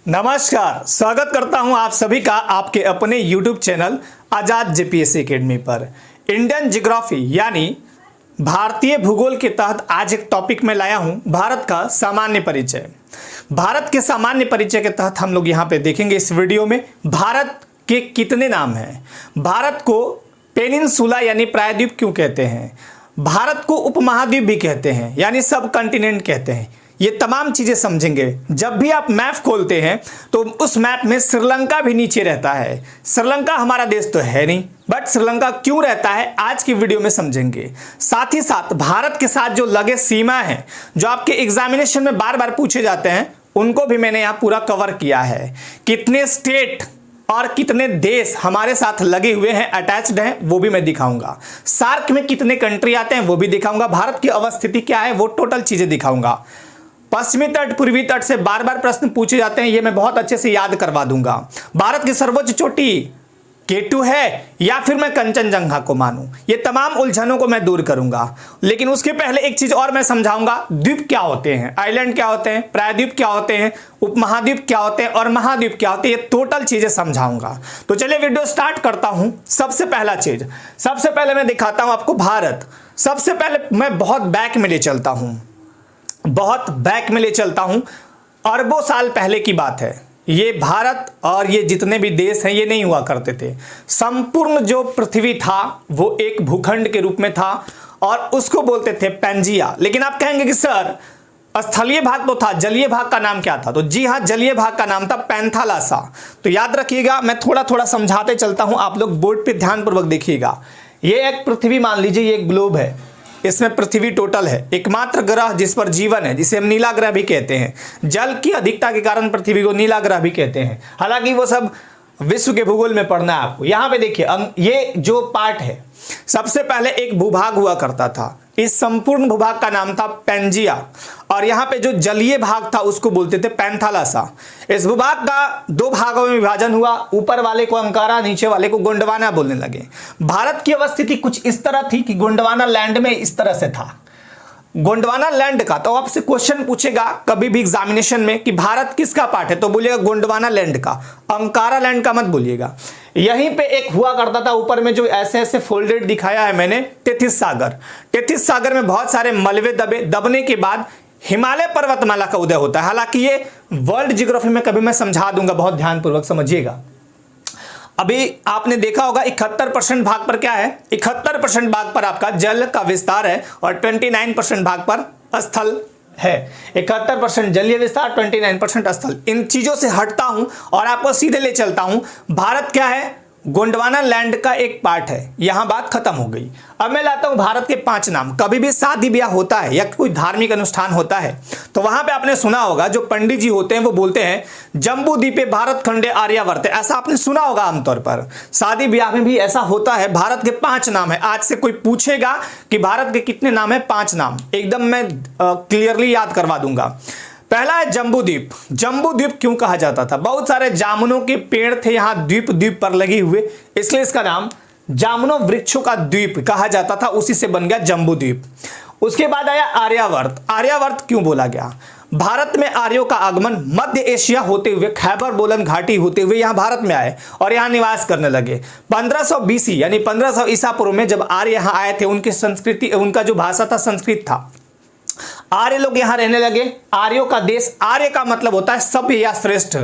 नमस्कार, स्वागत करता हूं आप सभी का आपके अपने YouTube चैनल आजाद जेपीएससी एकेडमी पर। इंडियन ज्योग्राफी यानी भारतीय भूगोल के तहत आज एक टॉपिक में लाया हूं, भारत का सामान्य परिचय। भारत के सामान्य परिचय के तहत हम लोग यहां पे देखेंगे इस वीडियो में भारत के कितने नाम हैं, भारत को पेनिनसुला यानी प्रायद्वीप क्यों कहते हैं, भारत को उपमहाद्वीप भी कहते हैं यानी सब कॉन्टिनेंट कहते हैं। ये तमाम चीजें समझेंगे। जब भी आप मैप खोलते हैं तो उस मैप में श्रीलंका भी नीचे रहता है। श्रीलंका हमारा देश तो है नहीं, बट श्रीलंका क्यों रहता है आज की वीडियो में समझेंगे। साथ ही साथ भारत के साथ जो लगे सीमा है, जो आपके एग्जामिनेशन में बार बार पूछे जाते हैं, उनको भी मैंने यहाँ पूरा कवर किया है। कितने स्टेट और कितने देश हमारे साथ लगे हुए हैं, अटैच्ड हैं, वो भी मैं दिखाऊंगा। सार्क में कितने कंट्री आते हैं वो भी दिखाऊंगा। भारत की अवस्थिति क्या है वो टोटल चीजें दिखाऊंगा। पश्चिमी तट, पूर्वी तट से बार बार प्रश्न पूछे जाते हैं, ये मैं बहुत अच्छे से याद करवा दूंगा। भारत की सर्वोच्च चोटी K2 है या फिर मैं कंचनजंगा को मानूं, ये तमाम उलझनों को मैं दूर करूंगा। लेकिन उसके पहले एक चीज और मैं समझाऊंगा, द्वीप क्या होते हैं, आइलैंड क्या होते हैं, प्रायद्वीप क्या होते हैं, उपमहाद्वीप क्या होते हैं और महाद्वीप क्या होते हैं, ये टोटल चीजें समझाऊंगा। तो चलिए वीडियो स्टार्ट करता हूं। सबसे पहला चीज, सबसे पहले मैं दिखाता हूं आपको भारत। सबसे पहले मैं बहुत बैक में ले चलता हूं, बहुत बैक में ले चलता हूं। अरबों साल पहले की बात है। ये भारत और ये जितने भी देश हैं ये नहीं हुआ करते थे। संपूर्ण जो पृथ्वी था वो एक भूखंड के रूप में था और उसको बोलते थे पैंजिया। लेकिन आप कहेंगे कि सर स्थलीय भाग तो था, जलीय भाग का नाम क्या था? तो जी हाँ, जलीय भाग का नाम था पैंथालासा। तो याद रखिएगा, मैं थोड़ा थोड़ा समझाते चलता हूं, आप लोग बोर्ड पे ध्यानपूर्वक देखिएगा। ये एक पृथ्वी मान लीजिए, ये एक ग्लोब है, इसमें पृथ्वी टोटल है। एकमात्र ग्रह जिस पर जीवन है, जिसे हम नीला ग्रह भी कहते हैं। जल की अधिकता के कारण पृथ्वी को नीला ग्रह भी कहते हैं। हालांकि वो सब विश्व के भूगोल में पढ़ना है आपको। यहां पे देखिए, ये जो पार्ट है, सबसे पहले एक भूभाग हुआ करता था। इस संपूर्ण भूभाग का नाम था पैंजिया और यहाँ पे जो जलीय भाग था उसको बोलते थे पैंथालासा। इस भूभाग का दो भागों में विभाजन हुआ, ऊपर वाले को अंकारा, नीचे वाले को गोंडवाना बोलने लगे। भारत की अवस्थिति कुछ इस तरह थी कि गोंडवाना लैंड में इस तरह से था। गोंडवाना लैंड का, तो आपसे क्वेश्चन पूछेगा कभी भी एग्जामिनेशन में कि भारत किसका पार्ट है, तो बोलिएगा गोंडवाना लैंड का, अंकारा लैंड का मत बोलिएगा। यहीं पे एक हुआ करता था ऊपर में, जो ऐसे ऐसे फोल्डेड दिखाया है मैंने, तेथिस सागर। तेथिस सागर में बहुत सारे मलबे दबने के बाद हिमालय पर्वतमाला का उदय होता है। हालांकि ये वर्ल्ड ज्योग्राफी में कभी मैं समझा दूंगा, बहुत ध्यानपूर्वक समझिएगा। अभी आपने देखा होगा 71% भाग पर क्या है, 71% भाग पर आपका जल का विस्तार है और 29% भाग पर स्थल है। 71% जलीय विस्तार, 29% स्थल। इन चीजों से हटता हूं और आपको सीधे ले चलता हूं। भारत क्या है, गोंडवाना लैंड का एक पार्ट है। यहां बात खत्म हो गई। अब मैं लाता हूं भारत के 5 नाम। कभी भी शादी ब्याह होता है या कोई धार्मिक अनुष्ठान होता है तो वहां पे आपने सुना होगा, जो पंडित जी होते हैं वो बोलते हैं जम्बू द्वीपे भारत खंडे आर्यावर्त। ऐसा आपने सुना होगा आमतौर पर। शादी ब्याह में भी ऐसा होता है। भारत के 5 नाम है। आज से कोई पूछेगा कि भारत के कितने नाम है, 5 नाम एकदम मैं क्लियरली याद करवा दूंगा। पहला है जम्बू द्वीप। जम्बू द्वीप क्यों कहा जाता था? बहुत सारे जामुनों के पेड़ थे यहाँ द्वीप द्वीप पर लगे हुए, इसलिए इसका नाम जामुनों वृक्षों का द्वीप कहा जाता था। उसी से बन गया जम्बू द्वीप। उसके बाद आया आर्यावर्त। आर्यावर्त क्यों बोला गया? भारत में आर्यों का आगमन मध्य एशिया होते हुए, खैबर बोलन घाटी होते हुए यहाँ भारत में आए और यहाँ निवास करने लगे। 1500 BC यानी 1500 ईसा पूर्व में जब आर्य यहाँ आए थे, उनकी संस्कृति, उनका जो भाषा था संस्कृत था। आर्य लोग यहां रहने लगे। आर्यों का देश, आर्य का मतलब होता है सभ्य या श्रेष्ठ।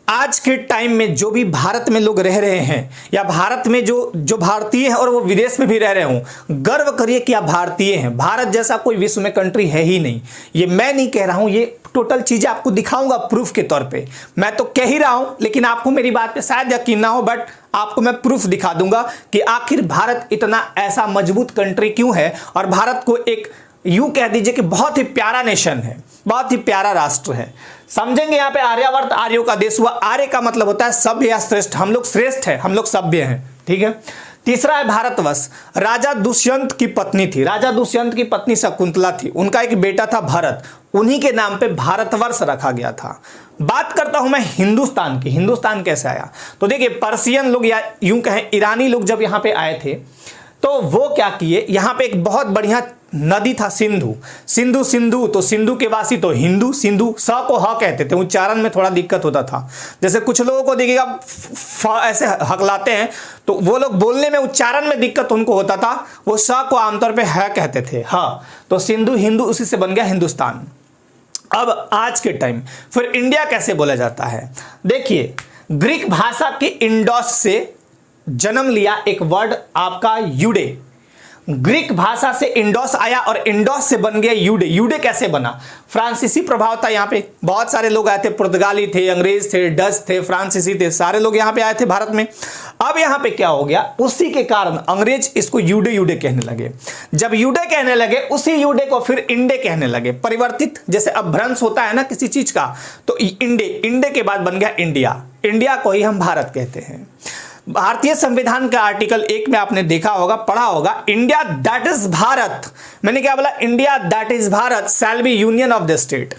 आज के टाइम में जो भी भारत में लोग रह रहे हैं या भारत में जो भारतीय हैं और वो विदेश में भी रह रहे हों, गर्व करिए कि आप भारतीय हैं। भारत जैसा कोई विश्व में कंट्री है ही नहीं। ये मैं नहीं कह रहा हूं, ये टोटल चीजें आपको दिखाऊंगा प्रूफ के तौर पे। मैं तो कह ही रहा हूं, लेकिन आपको मेरी बात पे शायद यकीन ना हो, बट आपको मैं प्रूफ दिखा दूंगा कि आखिर भारत इतना ऐसा मजबूत कंट्री क्यों है और भारत को एक यूं कह दीजिए कि बहुत ही प्यारा नेशन है, बहुत ही प्यारा राष्ट्र है। समझेंगे यहाँ पे आर्यावर्त आर्यों का देश हुआ। आर्य का मतलब होता है सभ्य या श्रेष्ठ। हम लोग श्रेष्ठ है, हम लोग सभ्य हैं। ठीक है। तीसरा है भारतवर्ष। राजा दुष्यंत की पत्नी थी, राजा दुष्यंत की पत्नी शकुंतला थी, उनका एक बेटा था भरत, उन्हीं के नाम पे भारतवर्ष रखा गया था। बात करता हूं मैं हिंदुस्तान की। हिंदुस्तान कैसे आया? तो देखिए, पर्शियन लोग या यूं कहें ईरानी लोग जब यहाँ पे आए थे तो वो क्या किए, यहाँ पे एक बहुत बढ़िया नदी था सिंधु, सिंधु सिंधु, तो सिंधु के वासी तो हिंदू, सिंधु स को ह कहते थे, उच्चारण में थोड़ा दिक्कत होता था। जैसे कुछ लोगों को देखिएगा ऐसे हकलाते हैं तो वो लोग बोलने में उच्चारण में दिक्कत उनको होता था, वो स को आमतौर पे ह कहते थे, हाँ, तो सिंधु हिंदू उसी से बन गया हिंदुस्तान। अब आज के टाइम फिर इंडिया कैसे बोला जाता है, देखिए ग्रीक भाषा के इंडोस से जन्म लिया एक वर्ड आपका यूडे, ग्रीक भाषा से इंडोस आया और इंडोस से बन गया यूडे। यूडे कैसे बना, फ्रांसीसी प्रभाव था, यहाँ पे बहुत सारे लोग आए थे, पुर्तगाली थे, अंग्रेज थे, डच थे, फ्रांसीसी थे, सारे लोग यहाँ पे आए थे भारत में। अब यहाँ पे क्या हो गया, उसी के कारण अंग्रेज इसको यूडे यूडे कहने लगे। जब यूडे कहने लगे उसी यूडे को फिर इंडे कहने लगे, परिवर्तित, जैसे अपभ्रंश होता है ना किसी चीज का, तो इंडे, इंडे के बाद बन गया इंडिया, इंडिया को ही हम भारत कहते हैं। भारतीय संविधान का आर्टिकल 1 में आपने देखा होगा, पढ़ा होगा, इंडिया दैट इज भारत, मैंने क्या बोला, India that is Bharat shall be union of the state.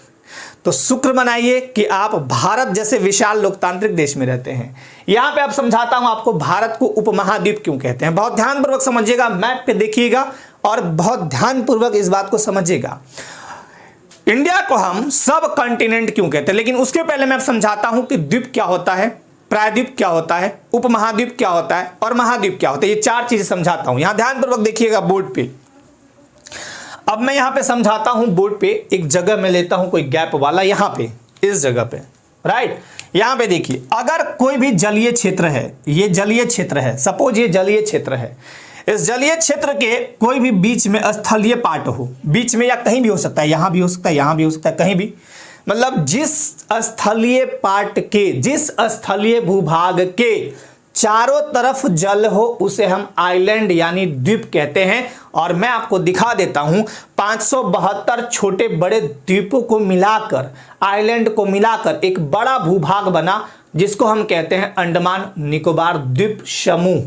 तो शुक्र मनाइए कि आप भारत जैसे विशाल लोकतांत्रिक देश में रहते हैं। यहां पे अब समझाता हूं आपको भारत को उपमहाद्वीप क्यों कहते हैं, बहुत ध्यानपूर्वक समझिएगा, मैप पे देखिएगा और बहुत ध्यानपूर्वक इस बात को समझिएगा। इंडिया को हम सब कॉन्टिनेंट क्यों कहते हैं, लेकिन उसके पहले मैं समझाता हूं कि द्वीप क्या होता है, प्रायद्वीप क्या होता है, उपमहाद्वीप क्या होता है और महाद्वीप क्या होता है, ये चार चीजें समझाता हूं। यहां ध्यानपूर्वक देखिएगा बोर्ड पे। अब मैं यहां पे समझाता हूं बोर्ड पे, एक जगह में लेता हूं कोई गैप वाला, यहां पे इस जगह पे, राइट, यहां पे देखिए, अगर कोई भी जलीय क्षेत्र है, ये जलीय क्षेत्र है, सपोज ये जलीय क्षेत्र है, इस जलीय क्षेत्र के कोई भी बीच में स्थलीय पार्ट हो, बीच में या कहीं भी हो सकता है, यहां भी हो सकता है, यहां भी हो सकता है, कहीं भी, मतलब जिस स्थलीय पार्ट के, जिस स्थलीय भूभाग के चारों तरफ जल हो उसे हम आइलैंड यानी द्वीप कहते हैं। और मैं आपको दिखा देता हूं 572 छोटे बड़े द्वीपों को मिलाकर, आइलैंड को मिलाकर एक बड़ा भूभाग बना जिसको हम कहते हैं अंडमान निकोबार द्वीप समूह।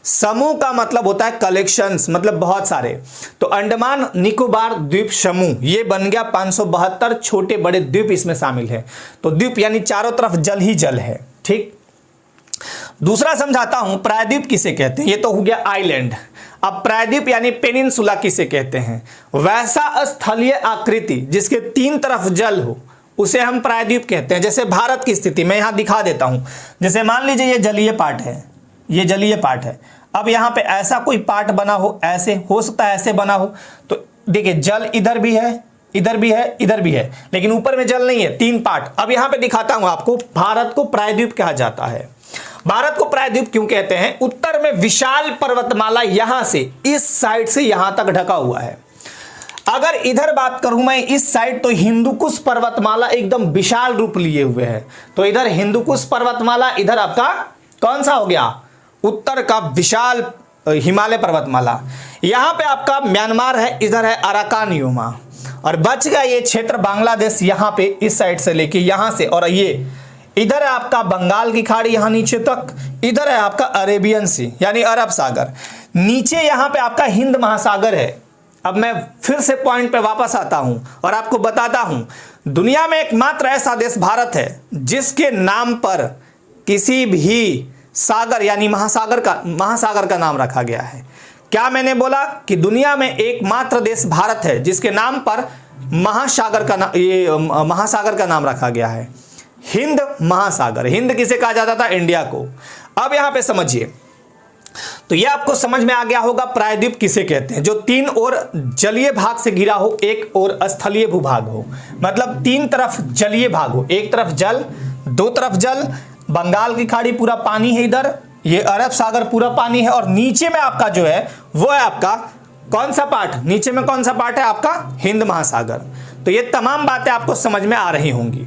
समूह का मतलब होता है कलेक्शंस, मतलब बहुत सारे, तो अंडमान निकोबार द्वीप समूह ये बन गया, 572 छोटे बड़े द्वीप इसमें शामिल है। तो द्वीप यानी चारों तरफ जल ही जल है, ठीक। दूसरा समझाता हूं, प्रायद्वीप किसे कहते हैं, ये तो हो गया आइलैंड। अब प्रायद्वीप यानी पेनिनसुला किसे कहते हैं, वैसा स्थलीय आकृति जिसके तीन तरफ जल हो उसे हम प्रायद्वीप कहते हैं। जैसे भारत की स्थिति मैं यहां दिखा देता हूं, जैसे मान लीजिए ये जलीय पार्ट है, ये जलीय पार्ट है, अब यहां पे ऐसा कोई पार्ट बना हो, ऐसे हो सकता है, ऐसे बना हो, तो देखिए जल इधर भी है, इधर भी है, इधर भी है, लेकिन ऊपर में जल नहीं है, तीन पार्ट। अब यहां पे दिखाता हूं आपको, भारत को प्रायद्वीप कहा जाता है। भारत को प्रायद्वीप क्यों कहते हैं, उत्तर में विशाल पर्वतमाला यहां से इस साइड से यहां तक ढका हुआ है। अगर इधर बात करूं मैं इस साइड, तो हिंदुकुश पर्वतमाला एकदम विशाल रूप लिए हुए है, तो इधर हिंदुकुश पर्वतमाला, इधर आपका कौन सा हो गया, उत्तर का विशाल हिमालय पर्वतमाला। यहां पे आपका म्यांमार है, इधर है अराकान योमा, और बच गया ये क्षेत्र बांग्लादेश, यहां पे इस साइड से लेके यहां से, और ये इधर है आपका बंगाल की खाड़ी यहां नीचे तक, इधर है आपका अरेबियन सी यानी अरब सागर, नीचे यहां पे आपका हिंद महासागर है। अब मैं फिर से पॉइंट पे वापस आता हूं और आपको बताता हूं, दुनिया में एकमात्र ऐसा देश भारत है जिसके नाम पर किसी भी सागर यानी महासागर का नाम रखा गया है। क्या मैंने बोला कि दुनिया में एकमात्र देश भारत है जिसके नाम पर महासागर का नाम रखा गया है, हिंद महासागर। हिंद किसे कहा जाता था, इंडिया को। अब यहां पे समझिए, तो यह आपको समझ में आ गया होगा प्रायद्वीप किसे कहते हैं, जो तीन ओर जलीय भाग से घिरा हो, एक ओर स्थलीय भूभाग हो, मतलब तीन तरफ जलीय भाग हो, एक तरफ जल, दो तरफ जल, बंगाल की खाड़ी पूरा पानी है, इधर ये अरब सागर पूरा पानी है, और नीचे में आपका जो है वो है आपका कौन सा पार्ट, नीचे में कौन सा पार्ट है आपका, हिंद महासागर। तो ये तमाम बातें आपको समझ में आ रही होंगी।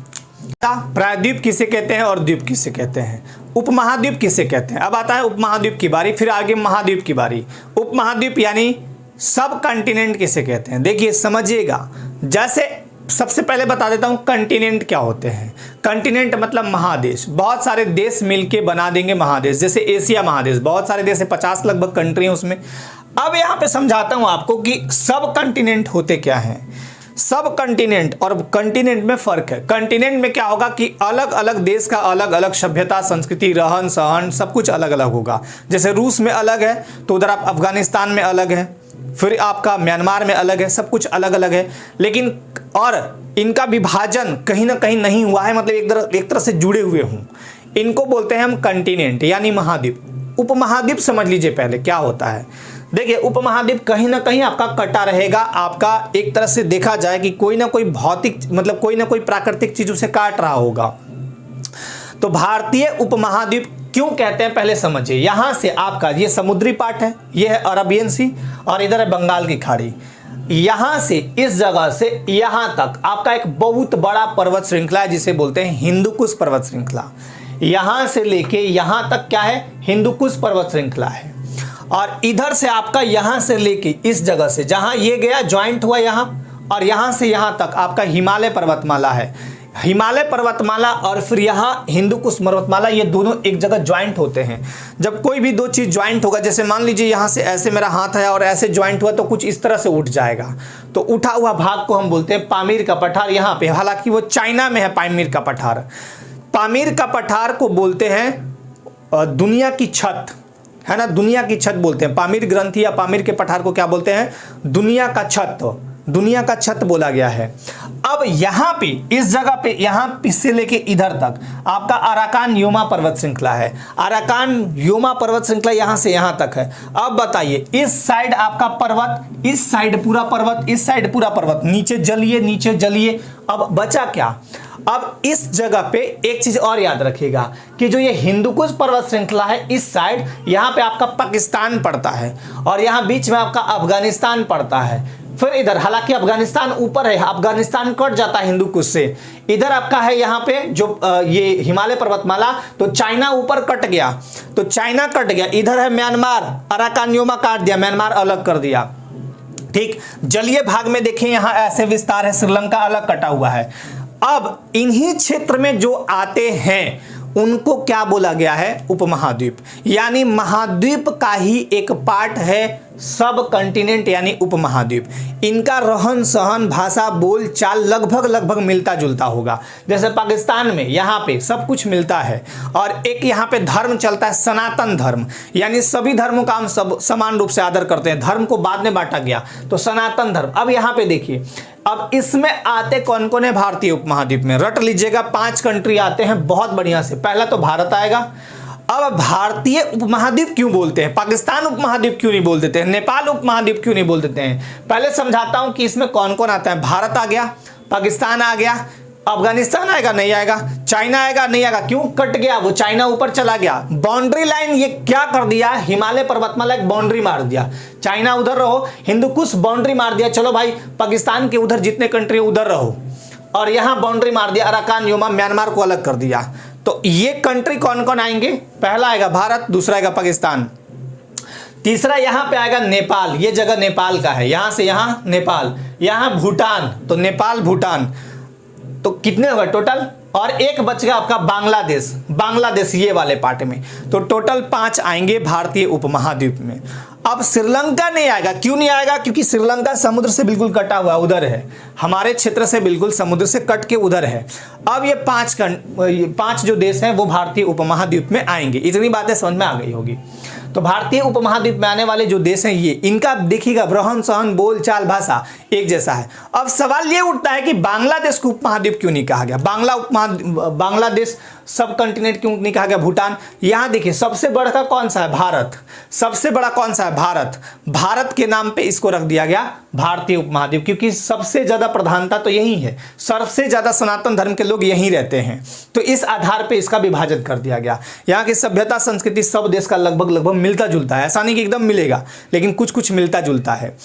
प्रायद्वीप किसे कहते हैं और द्वीप किसे कहते हैं, उपमहाद्वीप किसे कहते हैं। अब आता है उपमहाद्वीप की बारी, फिर आगे महाद्वीप की बारी। उपमहाद्वीप यानी सब कॉन्टिनेंट किसे कहते हैं, देखिए समझिएगा। जैसे सबसे पहले बता देता हूं कॉन्टिनेंट क्या होते हैं। कॉन्टिनेंट मतलब महादेश, बहुत सारे देश मिलके बना देंगे महादेश, जैसे एशिया महादेश, बहुत सारे देश है, 50 लगभग कंट्री है उसमें। अब यहां पे समझाता हूं आपको कि सब कॉन्टिनेंट होते क्या हैं। सब कॉन्टिनेंट और कॉन्टिनेंट में फर्क है। कॉन्टिनेंट में क्या होगा कि अलग अलग देश का अलग अलग सभ्यता, संस्कृति, रहन सहन सब कुछ अलग अलग होगा। जैसे रूस में अलग है तो उधर आप अफगानिस्तान में अलग है, फिर आपका म्यांमार में अलग है, सब कुछ अलग अलग है, लेकिन और इनका विभाजन कहीं ना कहीं नहीं हुआ है, मतलब एक तरह से जुड़े हुए हों। इनको बोलते हैं हम कंटिनेंट यानी महाद्वीप। उपमहाद्वीप समझ लीजिए पहले क्या होता है। देखिए उपमहाद्वीप कहीं ना कहीं आपका कटा रहेगा, आपका एक तरह से देखा जाए कि कोई ना कोई भौतिक मतलब कोई ना कोई प्राकृतिक चीज उसे काट रहा होगा। तो भारतीय उपमहाद्वीप क्यों कहते हैं पहले समझिए। यहां से आपका ये समुद्री पार्ट है, ये है अरबियन सी और इधर है बंगाल की खाड़ी। यहां से इस जगह से यहां तक आपका एक बहुत बड़ा पर्वत श्रृंखला है जिसे बोलते हैं हिंदू कुश पर्वत श्रृंखला। यहां से लेके यहां तक क्या है, हिंदू कुश पर्वत श्रृंखला है। और इधर से आपका यहां से लेके इस जगह से जहां ये गया ज्वाइंट हुआ यहां, और यहां से यहां तक आपका हिमालय पर्वतमाला है। हिमालय पर्वतमाला और फिर यहाँ हिंदू कुश पर्वतमाला, ये दोनों एक जगह ज्वाइंट होते हैं। जब कोई भी दो चीज ज्वाइंट होगा, जैसे मान लीजिए यहाँ से ऐसे मेरा हाथ है और ऐसे ज्वाइंट हुआ तो कुछ इस तरह से उठ जाएगा, तो उठा हुआ भाग को हम बोलते हैं पामीर का पठार। यहाँ पे हालांकि वो चाइना में है पामीर का पठार। पामीर का पठार को बोलते हैं दुनिया की छत, है ना, दुनिया की छत बोलते हैं। पामीर ग्रंथि या पामीर के पठार को क्या बोलते हैं, दुनिया का छत, दुनिया का छत बोला गया है। अब यहाँ पे इस जगह पे यहाँ से लेके इधर तक आपका अराकान योमा पर्वत श्रृंखला है। अराकान योमा पर्वत श्रृंखला यहाँ से यहाँ तक है। अब बताइए इस साइड आपका पर्वत, इस साइड पूरा पर्वत, इस साइड पूरा पर्वत, नीचे जलिए नीचे जलिए। अब बचा क्या, अब इस जगह पे एक चीज और याद रखिएगा कि जो ये हिंदू कुश पर्वत श्रृंखला है, इस साइड यहाँ पे आपका पाकिस्तान पड़ता है और यहाँ बीच में आपका अफगानिस्तान पड़ता है। फिर इधर हालांकि अफगानिस्तान ऊपर है, अफगानिस्तान कट जाता है हिंदू कुश से। इधर आपका है यहाँ पे जो ये हिमालय पर्वतमाला, तो चाइना ऊपर कट गया, तो चाइना कट गया। इधर है म्यांमार, अराकान योमा काट दिया, म्यांमार अलग कर दिया। ठीक, जलीय भाग में देखें यहाँ ऐसे विस्तार है, श्रीलंका अलग कटा हुआ है। अब इन्हीं क्षेत्र में जो आते हैं उनको क्या बोला गया है, उपमहाद्वीप, यानी महाद्वीप का ही एक पार्ट है सब कंटिनेंट यानी उपमहाद्वीप। इनका रहन सहन, भाषा, बोल चाल लगभग मिलता जुलता होगा। जैसे पाकिस्तान में यहाँ पे सब कुछ मिलता है, और एक यहाँ पे धर्म चलता है सनातन धर्म, यानी सभी धर्मों का हम सब समान रूप से आदर करते हैं। धर्म को बाद में बांटा गया तो सनातन धर्म। अब यहाँ पे देखिए, अब इसमें आते कौन कौन है भारतीय उपमहाद्वीप में, रट लीजिएगा 5 कंट्री आते हैं बहुत बढ़िया से। पहला तो भारत आएगा। अब भारतीय उपमहाद्वीप क्यों बोलते हैं, पाकिस्तान उपमहाद्वीप क्यों नहीं बोल देते हैं, नेपाल उपमहाद्वीप क्यों नहीं बोल देते हैं। पहले समझाता हूं कि इसमें कौन कौन आता है। भारत आ गया, पाकिस्तान आ गया, अफगानिस्तान आएगा नहीं आएगा, चाइना आएगा नहीं आएगा, क्यों कट गया, वो चाइना ऊपर चला गया। बाउंड्री लाइन ये क्या कर दिया, हिमालय पर्वतमाला एक बाउंड्री मार दिया, चाइना उधर रहो, हिंदू कुश बाउंड्री मार दिया, चलो भाई पाकिस्तान के उधर जितने कंट्री उधर रहो, और यहां बाउंड्री मार दिया, अराकान योमा म्यांमार को अलग कर दिया। तो ये कंट्री कौन कौन आएंगे, पहला आएगा भारत, दूसरा आएगा पाकिस्तान, तीसरा यहां पे आएगा नेपाल, ये जगह नेपाल का है, यहां से यहां नेपाल, यहां भूटान, तो नेपाल भूटान, तो कितने होगा टोटल, और एक बच गया आपका बांग्लादेश, बांग्लादेश ये वाले पार्ट में, तो टोटल 5 आएंगे भारतीय उपमहाद्वीप में। अब श्रीलंका नहीं आएगा, क्यों नहीं आएगा, क्योंकि श्रीलंका समुद्र से बिल्कुल कटा हुआ उधर है, हमारे क्षेत्र से बिल्कुल समुद्र से कट के उधर है। अब ये 5 जो देश हैं वो भारतीय उपमहाद्वीप में आएंगे। इतनी बातें समझ में आ गई होगी। तो भारतीय उपमहाद्वीप में आने वाले जो देश हैं ये, इनका देखिएगा रहन सहन, बोल चाल, भाषा एक जैसा है। अब सवाल ये उठता है कि बांग्लादेश को उपमहाद्वीप क्यों नहीं कहा गया, बांग्लादेश सब कंटिनेंट क्यों नहीं कहा गया, भूटान। यहां देखिए सबसे बड़ा का कौन सा है, भारत, सबसे बड़ा कौन सा है, भारत, भारत के नाम पे इसको रख दिया गया भारतीय उपमहाद्वीप, क्योंकि सबसे ज्यादा प्रधानता तो यही है, सबसे ज्यादा सनातन धर्म के लोग यहीं रहते हैं, तो इस आधार पे इसका विभाजन कर दिया गया। यहाँ की सभ्यता संस्कृति सब देश का लगभग मिलता जुलता है, ऐसा नहीं कि एकदम मिलेगा, लेकिन कुछ कुछ मिलता जुलता है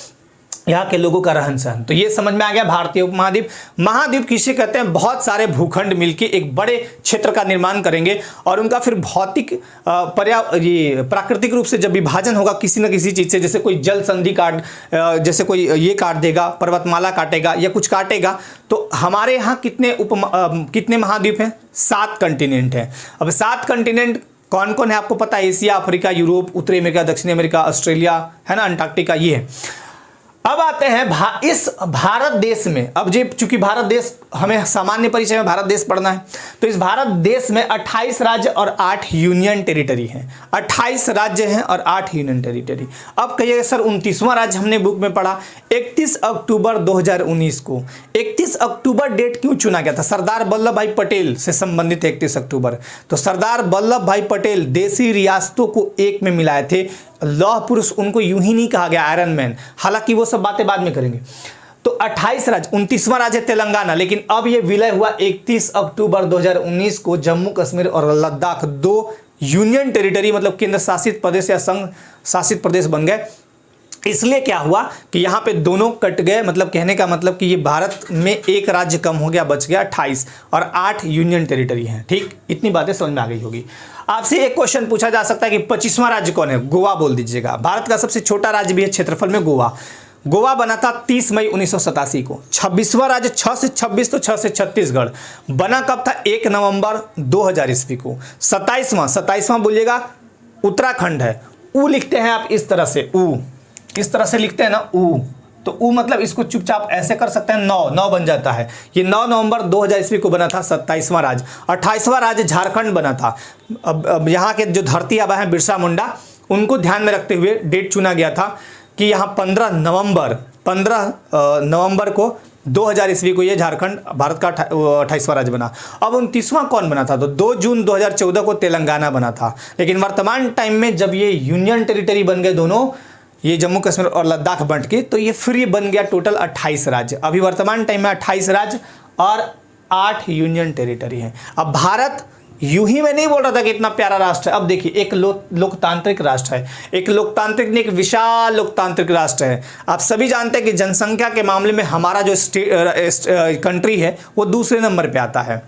यहाँ के लोगों का रहन सहन। तो ये समझ में आ गया भारतीय उपमहाद्वीप। महाद्वीप किसे कहते हैं, बहुत सारे भूखंड मिलकर एक बड़े क्षेत्र का निर्माण करेंगे, और उनका फिर भौतिक प्राकृतिक रूप से जब विभाजन होगा किसी न किसी चीज से, जैसे कोई जल संधि जैसे कोई ये काट देगा, पर्वतमाला काटेगा या कुछ काटेगा, तो हमारे यहाँ कितने महाद्वीप हैं, 7 कंटिनेंट हैं। अब 7 कंटिनेंट कौन कौन है आपको पता है, एशिया, अफ्रीका, यूरोप, उत्तरी अमेरिका, दक्षिणी अमेरिका, ऑस्ट्रेलिया, है ना, अंटार्कटिका, ये है। अब आते हैं इस भारत देश में, अब जी चूंकि भारत देश हमें सामान्य परिचय में भारत देश पढ़ना है, तो इस भारत देश में 28 राज्य और 8 यूनियन टेरिटरी हैं। 28 राज्य हैं और 8 यूनियन टेरिटरी। अब कहिएगा सर 29वां राज्य हमने बुक में पढ़ा 31 अक्टूबर 2019 को। 31 अक्टूबर डेट क्यों चुना गया था? सरदार वल्लभ भाई पटेल से संबंधित 31 अक्टूबर। तो सरदार वल्लभ भाई पटेल देशी रियासतों को एक में मिलाए थे। लौह पुरुष उनको यूं ही नहीं कहा गया आयरन मैन, हालांकि वो सब बातें बाद में करेंगे। तो 28 राज्य, 29वां राज्य तेलंगाना, लेकिन अब ये विलय हुआ 31 अक्टूबर 2019 को। जम्मू कश्मीर और लद्दाख 2 यूनियन टेरिटरी मतलब केंद्र शासित प्रदेश या संघ शासित प्रदेश बन गए। इसलिए क्या हुआ कि यहाँ पे दोनों कट गए, मतलब कहने का मतलब कि ये भारत में एक राज्य कम हो गया, बच गया 28 और 8 यूनियन टेरिटरी हैं। ठीक, इतनी बातें समझ में आ गई होगी। आपसे एक क्वेश्चन पूछा जा सकता है कि 25वां राज्य कौन है? गोवा बोल दीजिएगा। भारत का सबसे छोटा राज्य भी है क्षेत्रफल में गोवा। गोवा बना था 30 मई 1987 को। 26वां राज्य 6 से 26 तो 6 से छत्तीसगढ़ बना कब था? 1 नवंबर 2000 ईस्वी को। 27वां बोलिएगा उत्तराखंड है। ऊ लिखते हैं आप इस तरह से, ऊ इस तरह से लिखते हैं ना, ऊ। तो ऊ मतलब इसको चुपचाप ऐसे कर सकते हैं, 9 बन जाता है। ये 9 नवंबर 2000 ईस्वी को बना था 27वां राज्य। 28वां राज्य झारखंड बना था। अब यहाँ के जो धरती आबा हैं बिरसा मुंडा, उनको ध्यान में रखते हुए डेट चुना गया था कि यहाँ 15 नवंबर को 2000 ईस्वी को ये झारखंड भारत का 28वां राज्य बना। अब 29वां कौन बना था? तो 2 जून 2014 को तेलंगाना बना था। लेकिन वर्तमान टाइम में जब ये यूनियन टेरिटरी बन गए दोनों, ये जम्मू कश्मीर और लद्दाख बंट के, तो ये फिर ये बन गया टोटल 28 राज्य। अभी वर्तमान टाइम में 28 राज्य और 8 यूनियन टेरिटरी हैं। अब भारत यूं ही मैं नहीं बोल रहा था कि इतना प्यारा राष्ट्र है। अब देखिए एक लोकतांत्रिक राष्ट्र है, एक लोकतांत्रिक नहीं, एक विशाल लोकतांत्रिक राष्ट्र है। आप सभी जानते हैं कि जनसंख्या के मामले में हमारा जो कंट्री है वो दूसरे नंबर पे आता है।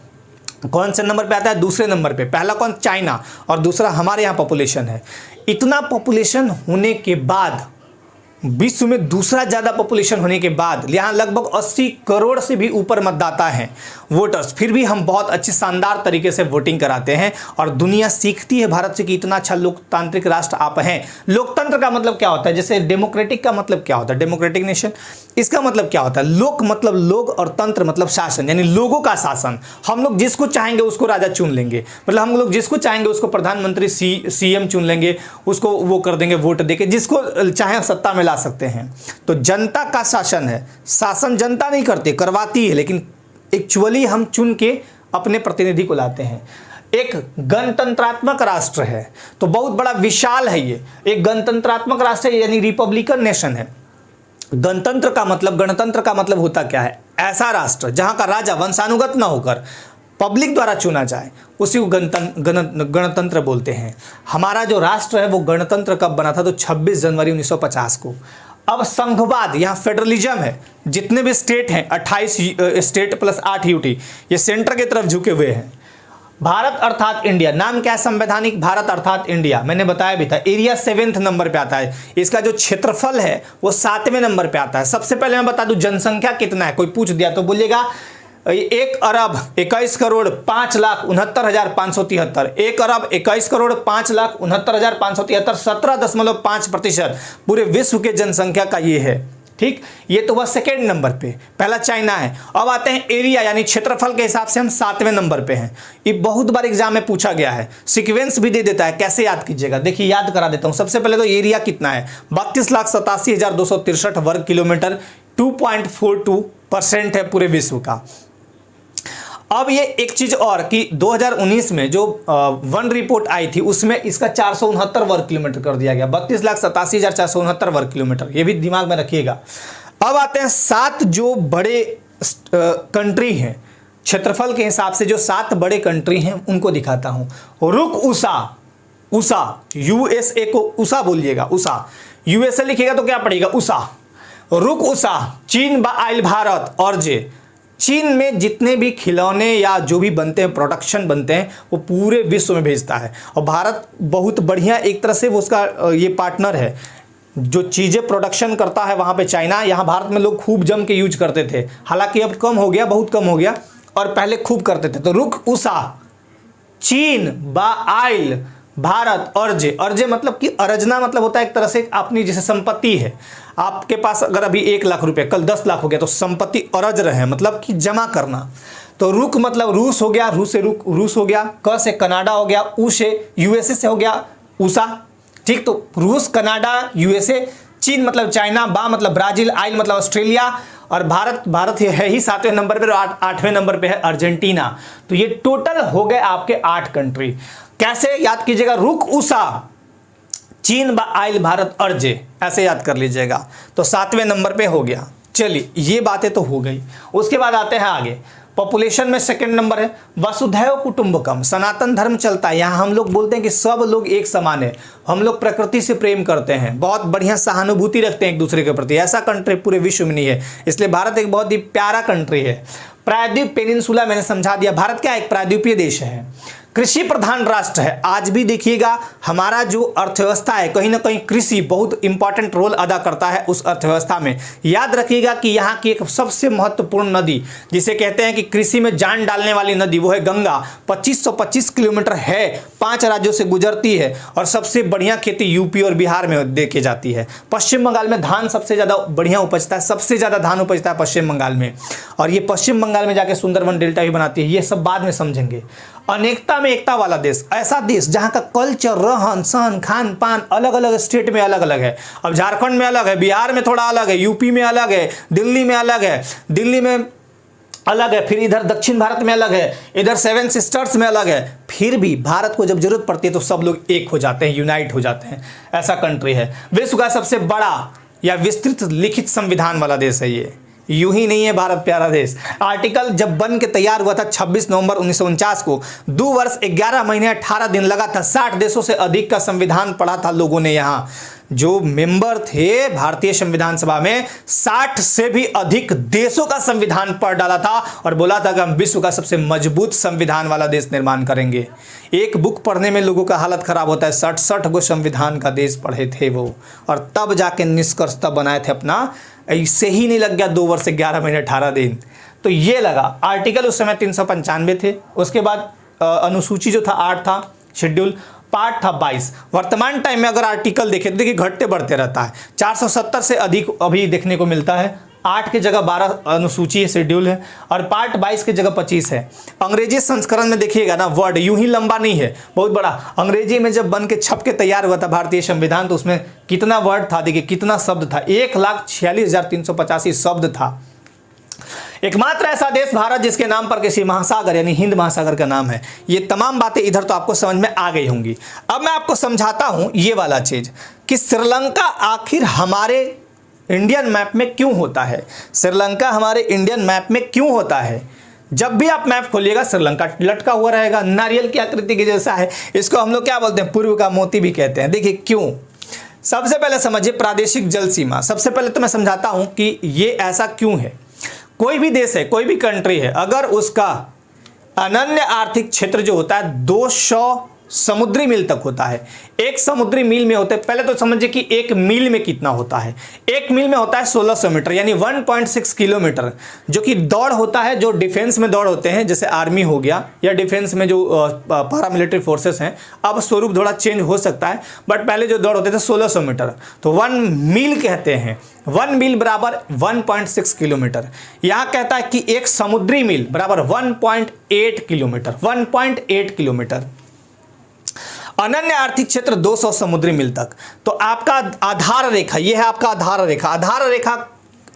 कौन से नंबर पे आता है? दूसरे नंबर पे। पहला कौन? चाइना, और दूसरा हमारे यहाँ पॉपुलेशन है। इतना पॉपुलेशन होने के बाद, विश्व में दूसरा ज़्यादा पॉपुलेशन होने के बाद, यहाँ लगभग 80 करोड़ से भी ऊपर मतदाता हैं, वोटर्स, फिर भी हम बहुत अच्छे शानदार तरीके से वोटिंग कराते हैं और दुनिया सीखती है भारत से कि इतना अच्छा लोकतांत्रिक राष्ट्र आप हैं। लोकतंत्र का मतलब क्या होता है? जैसे डेमोक्रेटिक का मतलब क्या होता है? Democratic nation. इसका मतलब क्या होता है? लोक मतलब लोग और तंत्र मतलब शासन, यानी लोगों का शासन। हम लोग जिसको चाहेंगे उसको राजा चुन लेंगे, मतलब हम लोग जिसको चाहेंगे उसको प्रधानमंत्री सीएम चुन लेंगे, उसको वो कर देंगे वोट देके, जिसको चाहे सत्ता में ला सकते हैं। तो जनता का शासन है। शासन जनता नहीं करती, करवाती है, लेकिन एक्चुअली हम चुन के अपने प्रतिनिधि को लाते हैं। एक गणतंत्रात्मक राष्ट्र है, तो बहुत बड़ा विशाल है ये। एक गणतंत्रात्मक राष्ट्र है, यानी रिपब्लिकन नेशन है। गणतंत्र का मतलब होता क्या है? ऐसा राष्ट्र जहां का राजा वंशानुगत ना होकर पब्लिक द्वारा चुना जाए, उसी को गणतंत्र बोलते हैं। हमारा जो राष्ट्र है वो गणतंत्र कब बना था? तो 26 जनवरी 1950 को। अब संघवाद, यहाँ फेडरलिज्म है। जितने भी स्टेट हैं 28 स्टेट प्लस 8 यूटी, ये सेंटर की तरफ झुके हुए हैं। भारत अर्थात इंडिया, नाम क्या है? संवैधानिक भारत अर्थात इंडिया। मैंने बताया भी था। एरिया 7वें नंबर पे आता है। इसका जो क्षेत्रफल है वो 7वें नंबर पे आता है। सबसे पहले मैं बता दूं जनसंख्या कितना है। कोई पूछ दिया तो बोलिएगा 1 अरब 21 करोड़ 5,69,573। 1 अरब 21 करोड़ 5,69,573, 17.5% पूरे विश्व के जनसंख्या का ये है। ठीक, ये तो वह सेकेंड नंबर पे, पहला चाइना है। अब आते हैं एरिया, यानी क्षेत्रफल के हिसाब से हम 7वें नंबर पे हैं। ये बहुत बार एग्जाम में पूछा गया है, सीक्वेंस भी दे देता है, कैसे याद कीजिएगा? देखिए याद करा देता हूं। सबसे पहले तो एरिया कितना है? 32,87,263 वर्ग किलोमीटर, 2.42% है पूरे विश्व का। अब ये एक चीज और कि 2019 में जो वन रिपोर्ट आई थी उसमें इसका 469 वर्ग किलोमीटर कर दिया गया। 32,87,469 वर्ग किलोमीटर, ये भी दिमाग में रखिएगा। अब आते हैं 7 जो बड़े कंट्री हैं, क्षेत्रफल के हिसाब से जो 7 बड़े कंट्री हैं उनको दिखाता हूं। रुक USA, USA को USA बोलिएगा, USA। USA लिखिएगा तो क्या पड़ेगा? USA। रुक USA, चीन बाइल भारत और जे। चीन में जितने भी खिलौने या जो भी बनते हैं, प्रोडक्शन बनते हैं, वो पूरे विश्व में भेजता है। और भारत बहुत बढ़िया एक तरह से वो उसका ये पार्टनर है। जो चीज़ें प्रोडक्शन करता है वहाँ पे चाइना, यहाँ भारत में लोग खूब जम के यूज करते थे, हालांकि अब कम हो गया, बहुत कम हो गया, और पहले खूब करते थे। तो रुक USA, चीन बाइल भारत, अर्जे मतलब कि अर्जना मतलब होता है एक तरह से अपनी जैसे संपत्ति है। आपके पास अगर अभी 1 लाख रुपए, कल 10 लाख हो गया, तो संपत्ति अरज रहे, मतलब कि जमा करना। तो रुक मतलब रूस हो गया, रूस से रूस हो गया, क से कनाडा हो गया, ऊ से यूएसए से हो गया ऊषा, ठीक। तो रूस, कनाडा, यूएसए, चीन मतलब चाइना, बा मतलब ब्राजील, आइल मतलब ऑस्ट्रेलिया, और भारत है ही 7वें नंबर पे, और 8वें नंबर पे है अर्जेंटीना। तो ये टोटल हो गए आपके 8 कंट्री। कैसे याद कीजिएगा? रुक, ऊषा, चीन, आइल, भारत, अर्जे, ऐसे याद कर लीजिएगा। तो 7वें नंबर पे हो गया। चलिए, ये बातें तो हो गई। उसके बाद आते हैं आगे। पॉपुलेशन में सेकंड नंबर है वसुधैव कुटुंबकम, सनातन धर्म चलता है। यहाँ हम लोग बोलते हैं कि सब लोग एक समान है, हम लोग प्रकृति से प्रेम करते हैं, बहुत बढ़िया सहानुभूति रखते हैं एक दूसरे के प्रति। ऐसा कंट्री पूरे विश्व में नहीं है, इसलिए भारत एक बहुत ही प्यारा कंट्री है। प्रायद्वीप पेनिनसुला मैंने समझा दिया। भारत क्या एक प्रायद्वीपीय देश है, कृषि प्रधान राष्ट्र है। आज भी देखिएगा हमारा जो अर्थव्यवस्था है, कहीं ना कहीं कृषि बहुत इंपॉर्टेंट रोल अदा करता है उस अर्थव्यवस्था में। याद रखिएगा कि यहाँ की एक सबसे महत्वपूर्ण नदी, जिसे कहते हैं कि कृषि में जान डालने वाली नदी, वो है गंगा। 2525 किलोमीटर है, 5 राज्यों से गुजरती है, और सबसे बढ़िया खेती यूपी और बिहार में देखी जाती है। पश्चिम बंगाल में धान सबसे ज़्यादा बढ़िया उपजता है, सबसे ज़्यादा धान उपजता है पश्चिम बंगाल में, और ये पश्चिम बंगाल में जाके सुंदरवन डेल्टा भी बनाती है। ये सब बाद में समझेंगे। अनेकता में एकता वाला देश, ऐसा देश जहां का कल्चर, रहन सहन, खान पान अलग अलग स्टेट में अलग अलग है। अब झारखंड में अलग है, बिहार में थोड़ा अलग है, यूपी में अलग है, दिल्ली में अलग है, दिल्ली में अलग है, फिर इधर दक्षिण भारत में अलग है, इधर 7 सिस्टर्स में अलग है। फिर भी भारत को जब जरूरत पड़ती है तो सब लोग एक हो जाते हैं, यूनाइट हो जाते हैं। ऐसा कंट्री है। विश्व का सबसे बड़ा या विस्तृत लिखित संविधान वाला देश है ये। यूं ही नहीं है भारत प्यारा देश। आर्टिकल जब बन के तैयार हुआ था 26 नवंबर 1949 को, 2 वर्ष 11 महीने 18 दिन लगा था। 60 देशों से अधिक का संविधान पढ़ा था लोगों ने। यहाँ जो मेंबर थे भारतीय संविधान सभा में, 60 से भी अधिक देशों का संविधान पढ़ डाला था और बोला था कि हम विश्व का सबसे मजबूत संविधान वाला देश निर्माण करेंगे। एक बुक पढ़ने में लोगों का हालत खराब होता है। 67 गो संविधान का देश पढ़े थे वो, और तब जाके निष्कर्ष तब बनाए थे अपना। ऐसे ही नहीं लग गया 2 वर्ष 11 महीने 18 दिन। तो ये लगा। आर्टिकल उस समय 395 थे। उसके बाद अनुसूची जो था 8 था, शेड्यूल पार्ट था 22। वर्तमान टाइम में अगर आर्टिकल देखें तो देखिए घटते बढ़ते रहता है। 470 से अधिक अभी देखने को मिलता है। 8 की जगह 12 अनुसूची है, शेड्यूल है, और पार्ट 22 की जगह 25 है। अंग्रेजी संस्करण में देखिएगा ना, वर्ड यूं ही लंबा नहीं है, बहुत बड़ा। अंग्रेजी में जब बन के छप के तैयार हुआ था भारतीय संविधान, तो उसमें कितना वर्ड था, देखिए कितना शब्द था, 1,46,385 शब्द था। एकमात्र ऐसा देश भारत जिसके नाम पर किसी महासागर यानी हिंद महासागर का नाम है। ये तमाम बातें इधर तो आपको समझ में आ गई होंगी। अब मैं आपको समझाता हूं ये वाला चीज कि श्रीलंका आखिर हमारे इंडियन मैप में क्यों होता है। श्रीलंका हमारे इंडियन मैप में क्यों होता है? जब भी आप मैप खोलिएगा श्रीलंका लटका हुआ रहेगा, नारियल की आकृति के जैसा है। इसको हम लोग क्या बोलते हैं, पूर्व का मोती भी कहते हैं। देखिए क्यों। सबसे पहले समझिए प्रादेशिक जल सीमा। सबसे पहले तो मैं समझाता हूं कि ये ऐसा क्यों है। कोई भी देश है, कोई भी कंट्री है, अगर उसका अनन्य आर्थिक क्षेत्र जो होता है 200 समुद्री मील तक होता है। 1 समुद्री मील में होता है, पहले तो समझिए कि 1 मील में कितना होता है। 1 मील में होता है 1600 मीटर यानी 1.6 किलोमीटर, जो कि दौड़ होता है। जो डिफेंस में दौड़ होते हैं, जैसे आर्मी हो गया या डिफेंस में जो पैरामिलिट्री फोर्सेस हैं, अब स्वरूप थोड़ा चेंज हो सकता है, बट पहले जो दौड़ होते थे 1600 मीटर, तो 1 मील कहते हैं। 1 मील बराबर 1.6 किलोमीटर। यहाँ कहता है कि 1 समुद्री मील बराबर 1.8 किलोमीटर। 1.8 किलोमीटर। अनन्य आर्थिक क्षेत्र 200 समुद्री मील तक। तो आपका आधार रेखा, ये है आपका आधार रेखा। आधार रेखा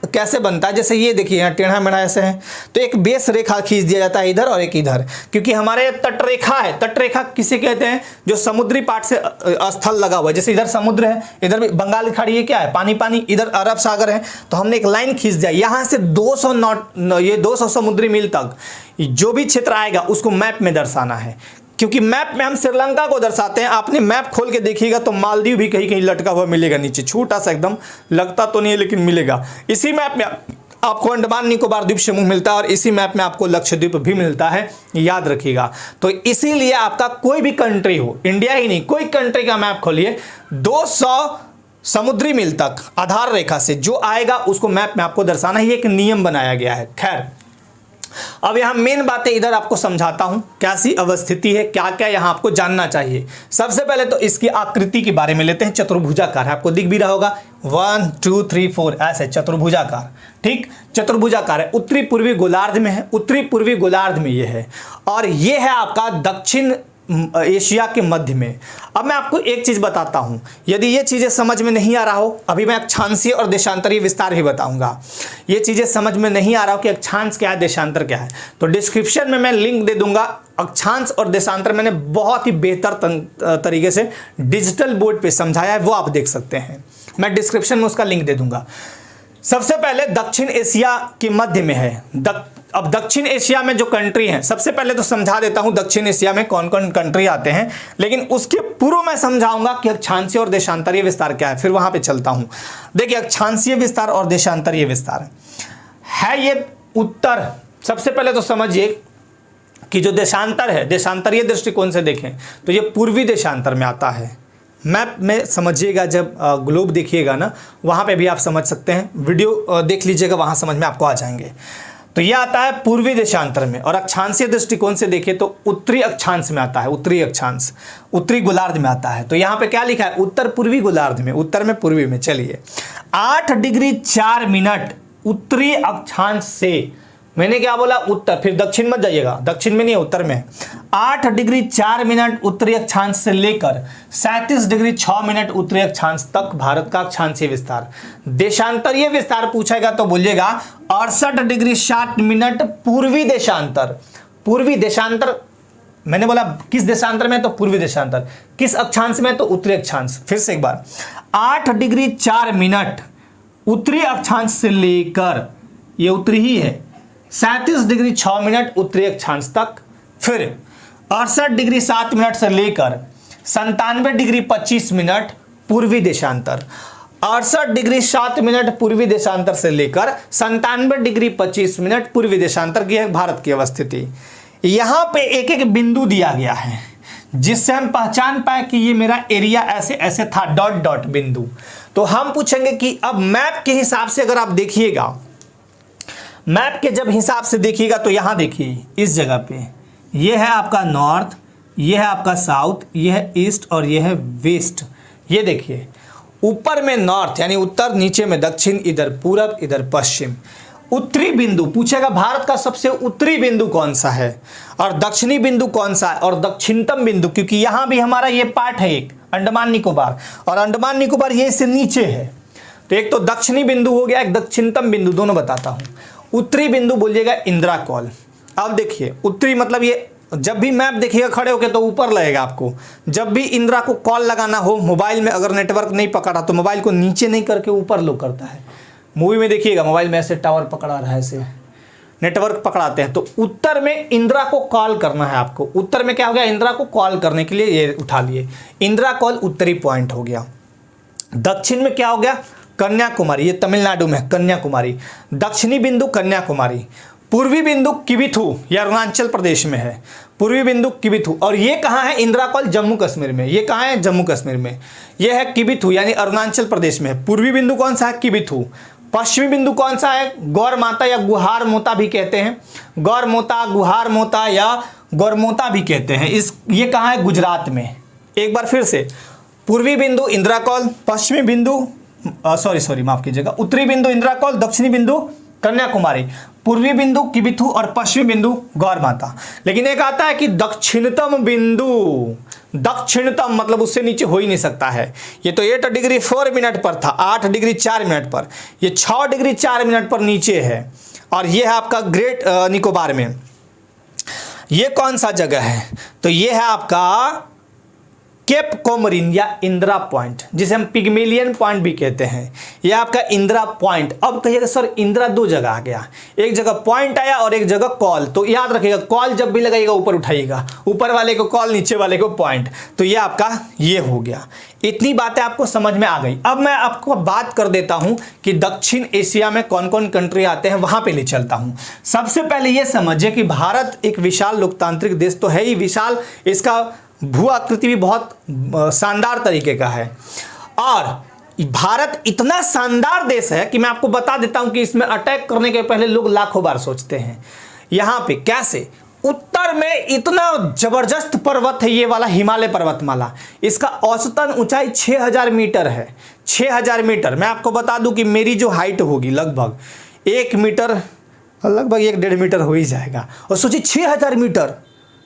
कैसे बनता है, जैसे ये देखिए यहाँ टेढ़ा मेढ़ा ऐसे है, तो एक बेस रेखा खींच दिया जाता है इधर और एक इधर, क्योंकि हमारे तटरेखा है। तटरेखा किसे कहते हैं, जो समुद्री पाट से स्थल लगा हुआ है। जैसे इधर समुद्र है, इधर भी बंगाल की खाड़ी, ये क्या है, पानी पानी, इधर अरब सागर है, तो हमने एक लाइन खींच दिया यहाँ से 200 समुद्री मील तक जो भी क्षेत्र आएगा उसको मैप में दर्शाना है। क्योंकि मैप में हम श्रीलंका को दर्शाते हैं। आपने मैप खोल के देखिएगा तो मालदीव भी कहीं कहीं लटका हुआ मिलेगा नीचे, छोटा सा एकदम, लगता तो नहीं है लेकिन मिलेगा। इसी मैप में आपको अंडमान निकोबार द्वीप समूह मिलता है और इसी मैप में आपको लक्षद्वीप भी मिलता है, याद रखिएगा। तो इसीलिए आपका कोई भी कंट्री हो, इंडिया ही नहीं, कोई कंट्री का मैप खोलिए, 200 समुद्री मील तक आधार रेखा से जो आएगा उसको मैप में आपको दर्शाना ही एक नियम बनाया गया है। खैर, अब यहां मेन बातें इधर आपको समझाता हूं, कैसी अवस्थिति है, क्या क्या यहां आपको जानना चाहिए। सबसे पहले तो इसकी आकृति के बारे में लेते हैं। चतुर्भुजाकार है, आपको दिख भी रहा होगा, 1 2 3 4 ऐसे चतुर्भुजाकार, ठीक, चतुर्भुजाकार है, उत्तरी पूर्वी गोलार्ध में है, उत्तरी पूर्वी गोलार्ध में ये है, और ये है आपका दक्षिण एशिया के मध्य में। अब मैं आपको एक चीज़ बताता हूँ, यदि ये चीज़ें समझ में नहीं आ रहा हो, अभी मैं अक्षांशीय और देशांतरीय विस्तार भी बताऊंगा। ये चीज़ें समझ में नहीं आ रहा हो कि अक्षांश क्या है, देशांतर क्या है, तो डिस्क्रिप्शन में मैं लिंक दे दूंगा। अक्षांश और देशांतर मैंने बहुत ही बेहतर तरीके से डिजिटल बोर्ड पे समझाया है, वो आप देख सकते हैं, मैं डिस्क्रिप्शन में उसका लिंक दे दूंगा। सबसे पहले दक्षिण एशिया के मध्य में है। अब दक्षिण एशिया में जो कंट्री हैं, सबसे पहले तो समझा देता हूं दक्षिण एशिया में कौन कौन कंट्री आते हैं, लेकिन उसके पूर्व मैं समझाऊंगा कि अक्षांशीय और देशांतरीय विस्तार क्या है, फिर वहां पे चलता हूं। देखिए, अक्षांशीय विस्तार और देशांतरीय विस्तार है ये उत्तर। सबसे पहले तो समझिए कि जो देशांतर है, देशांतरीय दृष्टिकोण से देखें तो ये पूर्वी देशांतर में आता है। मैप में समझिएगा, जब ग्लोब देखिएगा ना, वहाँ पे भी आप समझ सकते हैं, वीडियो देख लीजिएगा, वहाँ समझ में आपको आ जाएंगे। तो ये आता है पूर्वी देशांतर में, और अक्षांशीय दृष्टिकोण से देखें तो उत्तरी अक्षांश में आता है, उत्तरी अक्षांश, उत्तरी गोलार्ध में आता है। तो यहाँ पे क्या लिखा है, उत्तर पूर्वी गोलार्ध में, उत्तर में पूर्वी में। चलिए, 8 डिग्री 4 मिनट उत्तरी अक्षांश से, मैंने क्या बोला, उत्तर, फिर दक्षिण मत जाइएगा, दक्षिण में नहीं है, उत्तर में। 8 डिग्री 4 मिनट उत्तरी अक्षांश से लेकर 37 डिग्री 6 मिनट उत्तरी अक्षांश तक भारत का अक्षांशीय विस्तार। देशांतरीय विस्तार पूछेगा तो बोलिएगा 68 डिग्री 60 मिनट पूर्वी देशांतर। पूर्वी देशांतर मैंने बोला किस देशांतर में, तो पूर्वी देशांतर। किस अक्षांश में, तो उत्तरी अक्षांश। फिर से एक बार, 8 डिग्री 4 मिनट उत्तरी अक्षांश से लेकर, ये उत्तरी ही है, 37 डिग्री 6 मिनट उत्तरी अक्षांश तक। फिर 68 डिग्री 7 मिनट से लेकर 97 डिग्री 25 मिनट पूर्वी देशांतर। 68 डिग्री 7 मिनट पूर्वी देशांतर से लेकर 97 डिग्री 25 मिनट पूर्वी देशांतर की है भारत की अवस्थिति। यहाँ पे एक एक बिंदु दिया गया है जिससे हम पहचान पाए कि ये मेरा एरिया ऐसे ऐसे था, डॉट डॉट बिंदु। तो हम पूछेंगे कि अब मैप के हिसाब से अगर आप देखिएगा, मैप के जब हिसाब से देखिएगा तो यहाँ देखिए, इस जगह पे ये है आपका नॉर्थ, ये है आपका साउथ, ये है ईस्ट और ये है वेस्ट। ये देखिए, ऊपर में नॉर्थ यानी उत्तर, नीचे में दक्षिण, इधर पूरब, इधर पश्चिम। उत्तरी बिंदु पूछेगा भारत का सबसे उत्तरी बिंदु कौन सा है, और दक्षिणी बिंदु कौन सा है, और दक्षिणतम बिंदु, क्योंकि यहाँ भी हमारा ये पार्ट है एक अंडमान निकोबार, और अंडमान निकोबार ये इससे नीचे है। तो एक तो दक्षिणी बिंदु हो गया, एक दक्षिणतम बिंदु, दोनों बताता हूँ। उत्तरी बिंदु बोलिएगा इंदिरा कॉल। अब देखिए, उत्तरी मतलब ये, जब भी मैप देखिएगा खड़े होके तो ऊपर लगेगा आपको। जब भी इंदिरा को कॉल लगाना हो मोबाइल में, अगर नेटवर्क नहीं पकड़ा तो मोबाइल को नीचे नहीं करके ऊपर लो करता है। मूवी में देखिएगा, मोबाइल में ऐसे टावर पकड़ा रहा है, ऐसे नेटवर्क पकड़ाते हैं। तो उत्तर में इंदिरा को कॉल करना है आपको। उत्तर में क्या हो गया, इंदिरा को कॉल करने के लिए ये उठा लिए, इंदिरा कॉल उत्तरी पॉइंट हो गया। दक्षिण में क्या हो गया, कन्याकुमारी, ये तमिलनाडु में कन्याकुमारी, दक्षिणी बिंदु कन्याकुमारी। पूर्वी बिंदु किबिथु, यह अरुणाचल प्रदेश में है, पूर्वी बिंदु किबिथु। और ये कहाँ है, इंदिरा कॉल जम्मू कश्मीर में। ये कहाँ है, जम्मू कश्मीर में। ये है किबिथु यानी अरुणाचल प्रदेश में है। पूर्वी बिंदु कौन सा है, किबिथु। पश्चिमी बिंदु कौन सा है, गौर माता या गुहार मोता भी कहते हैं, गौर मोता, गुहार मोता या गौरमोता भी कहते हैं। ये कहाँ है, गुजरात में। एक बार फिर से, पूर्वी बिंदु इंदिरा कॉल, पश्चिमी बिंदु माफ कीजिएगा, उत्तरी बिंदु इंदिरा कॉल, दक्षिणी बिंदु कन्याकुमारी, पूर्वी बिंदु किबिथु और पश्चिमी बिंदु गौर माता। लेकिन एक आता है कि दक्षिणतम बिंदु, दक्षिणतम मतलब उससे नीचे हो ही नहीं सकता है। ये तो 8 डिग्री 4 मिनट पर था, 8 डिग्री 4 मिनट पर, ये 6 डिग्री 4 मिनट पर नीचे है। और ये है आपका ग्रेट निकोबार में। ये कौन सा जगह है, तो ये है आपका केप कोमरिन या इंदिरा पॉइंट, जिसे हम पिग्मेलियन पॉइंट भी कहते हैं। यह आपका इंदिरा पॉइंट। अब कहिएगा सर इंदिरा दो जगह आ गया, एक जगह पॉइंट आया और एक जगह कॉल। तो याद रखिएगा, कॉल जब भी लगाइएगा ऊपर उठाइएगा, ऊपर वाले को कॉल, नीचे वाले को पॉइंट। तो ये आपका ये हो गया। इतनी बातें आपको समझ में आ गई। अब मैं आपको बात कर देता हूं कि दक्षिण एशिया में कौन कौन कंट्री आते हैं, वहां पे ले चलता हूं। सबसे पहले ये समझिए कि भारत एक विशाल लोकतांत्रिक देश तो है ही विशाल, इसका भू आकृति भी बहुत शानदार तरीके का है। और भारत इतना शानदार देश है कि मैं आपको बता देता हूं कि इसमें अटैक करने के पहले लोग लाखों बार सोचते हैं। यहां पे कैसे, उत्तर में इतना जबरदस्त पर्वत है ये वाला हिमालय पर्वतमाला। इसका औसतन ऊंचाई 6000 मीटर है। 6000 मीटर। मैं आपको बता दूं कि मेरी जो हाइट होगी लगभग 1 मीटर, लगभग 1-1.5 मीटर हो ही जाएगा। और सोचिए 6000 मीटर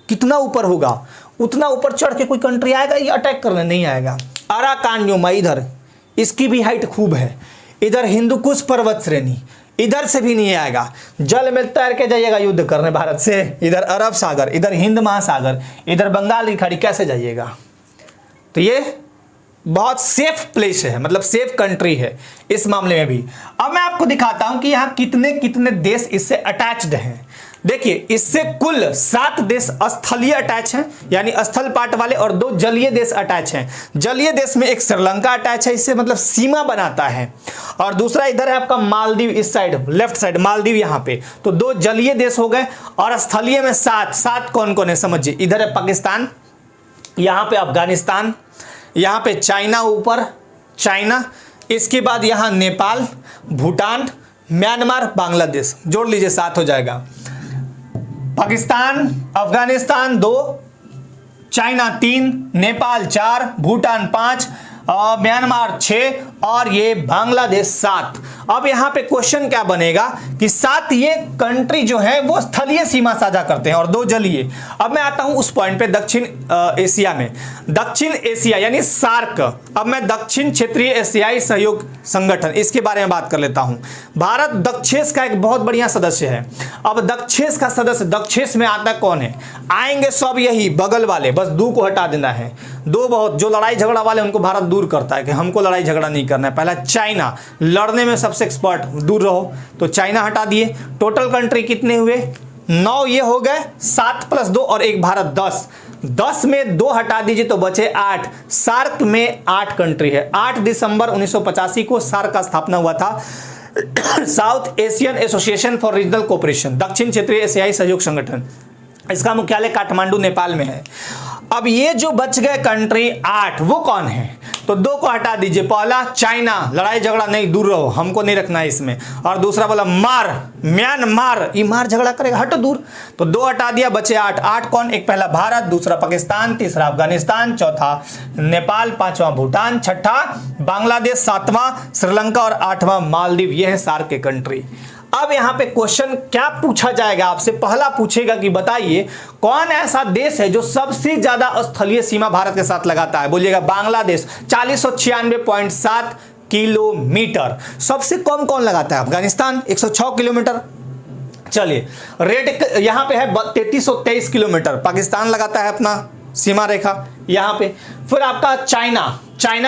कितना ऊपर होगा। उतना ऊपर चढ़ के कोई कंट्री आएगा ये अटैक करने? नहीं आएगा। अराकान इधर, इसकी भी हाइट खूब है। इधर हिंदुकुश पर्वत श्रेणी, इधर से भी नहीं आएगा। जल में तैर के जाइएगा युद्ध करने भारत से। इधर अरब सागर, इधर हिंद महासागर, इधर बंगाल की खाड़ी, कैसे जाइएगा? तो ये बहुत सेफ प्लेस है, मतलब सेफ कंट्री है इस मामले में भी। अब मैं आपको दिखाता हूं कि यहाँ कितने कितने देश इससे अटैच्ड हैं। देखिए, इससे कुल 7 देश स्थलीय अटैच हैं, यानी स्थल पाट वाले, और 2 जलीय देश अटैच हैं। जलीय देश में एक श्रीलंका अटैच है, इससे मतलब सीमा बनाता है। और दूसरा इधर है आपका मालदीव, इस साइड लेफ्ट साइड मालदीव यहाँ पे। तो 2 जलीय देश हो गए। और स्थलीय में 7 कौन कौन है समझिए। इधर है पाकिस्तान, यहाँ पे अफगानिस्तान, यहाँ पे चाइना, ऊपर चाइना, इसके बाद यहाँ नेपाल, भूटान, म्यांमार, बांग्लादेश, जोड़ लीजिए 7 हो जाएगा। पाकिस्तान, अफगानिस्तान 2, चाइना 3, नेपाल 4, भूटान 5, म्यांमार 6 और ये बांग्लादेश 7। अब यहाँ पे क्वेश्चन क्या बनेगा कि 7 ये कंट्री जो है वो स्थलीय सीमा साझा करते हैं और 2 जलीय। अब मैं आता हूं उस पॉइंट पे दक्षिण एशिया में। दक्षिण एशिया यानी सार्क। अब मैं दक्षिण क्षेत्रीय एशियाई सहयोग संगठन, इसके बारे में बात कर लेता हूं। भारत दक्षेश का एक बहुत बढ़िया सदस्य है। अब दक्षेश का सदस्य, दक्षेश में आता कौन है? आएंगे सब यही बगल वाले, बस 2 को हटा देना है। 2 बहुत जो लड़ाई झगड़ा वाले उनको भारत दूर करता है कि हमको लड़ाई झगड़ा नहीं करना है। पहला चाइना, लड़ने में सबसे एक्सपर्ट, दूर रहो, तो चाइना हटा दिए। टोटल कंट्री कितने हुए? 9 ये हो गए, 7 + 2 और 1 भारत 10। 10 में 2 हटा दीजिए तो बचे 8। सार्क में 8 कंट्री है। 8 दिसंबर 1985 को सार्क का स्थापना हुआ था, south Asian association for regional cooperation, दक्षिण क्षेत्रीय एशियाई सहयोग संगठन। इसका मुख्यालय काठमांडू नेपाल में है। अब ये जो बच गए कंट्री 8, वो कौन है? तो 2 को हटा दीजिए। पहला चाइना, लड़ाई झगड़ा नहीं, दूर रहो, हमको नहीं रखना है इसमें। और दूसरा बोला म्यांमार, ये मार झगड़ा करेगा, हटो दूर। तो 2 हटा दिया, बचे 8। 8 कौन? एक पहला भारत, दूसरा पाकिस्तान, तीसरा अफगानिस्तान, चौथा नेपाल, 5वां भूटान, 6ठा बांग्लादेश, 7वां श्रीलंका और 8वां मालदीव। ये है सार्क के कंट्री। अब यहां पे क्वेश्चन क्या पूछा जाएगा आपसे? पहला पूछेगा कि बताइए कौन ऐसा देश है जो सबसे ज्यादा स्थलीय सीमा भारत के साथ लगाता है? बोलिएगा बांग्लादेश, 4096.7 किलोमीटर। सबसे कम कौन लगाता है? अफगानिस्तान, 106 किलोमीटर। चलिए, रेड यहां पे है 3323 किलोमीटर, पाकिस्तान लगाता है अपना सीमा रेखा यहां पे। फिर आपका चाइना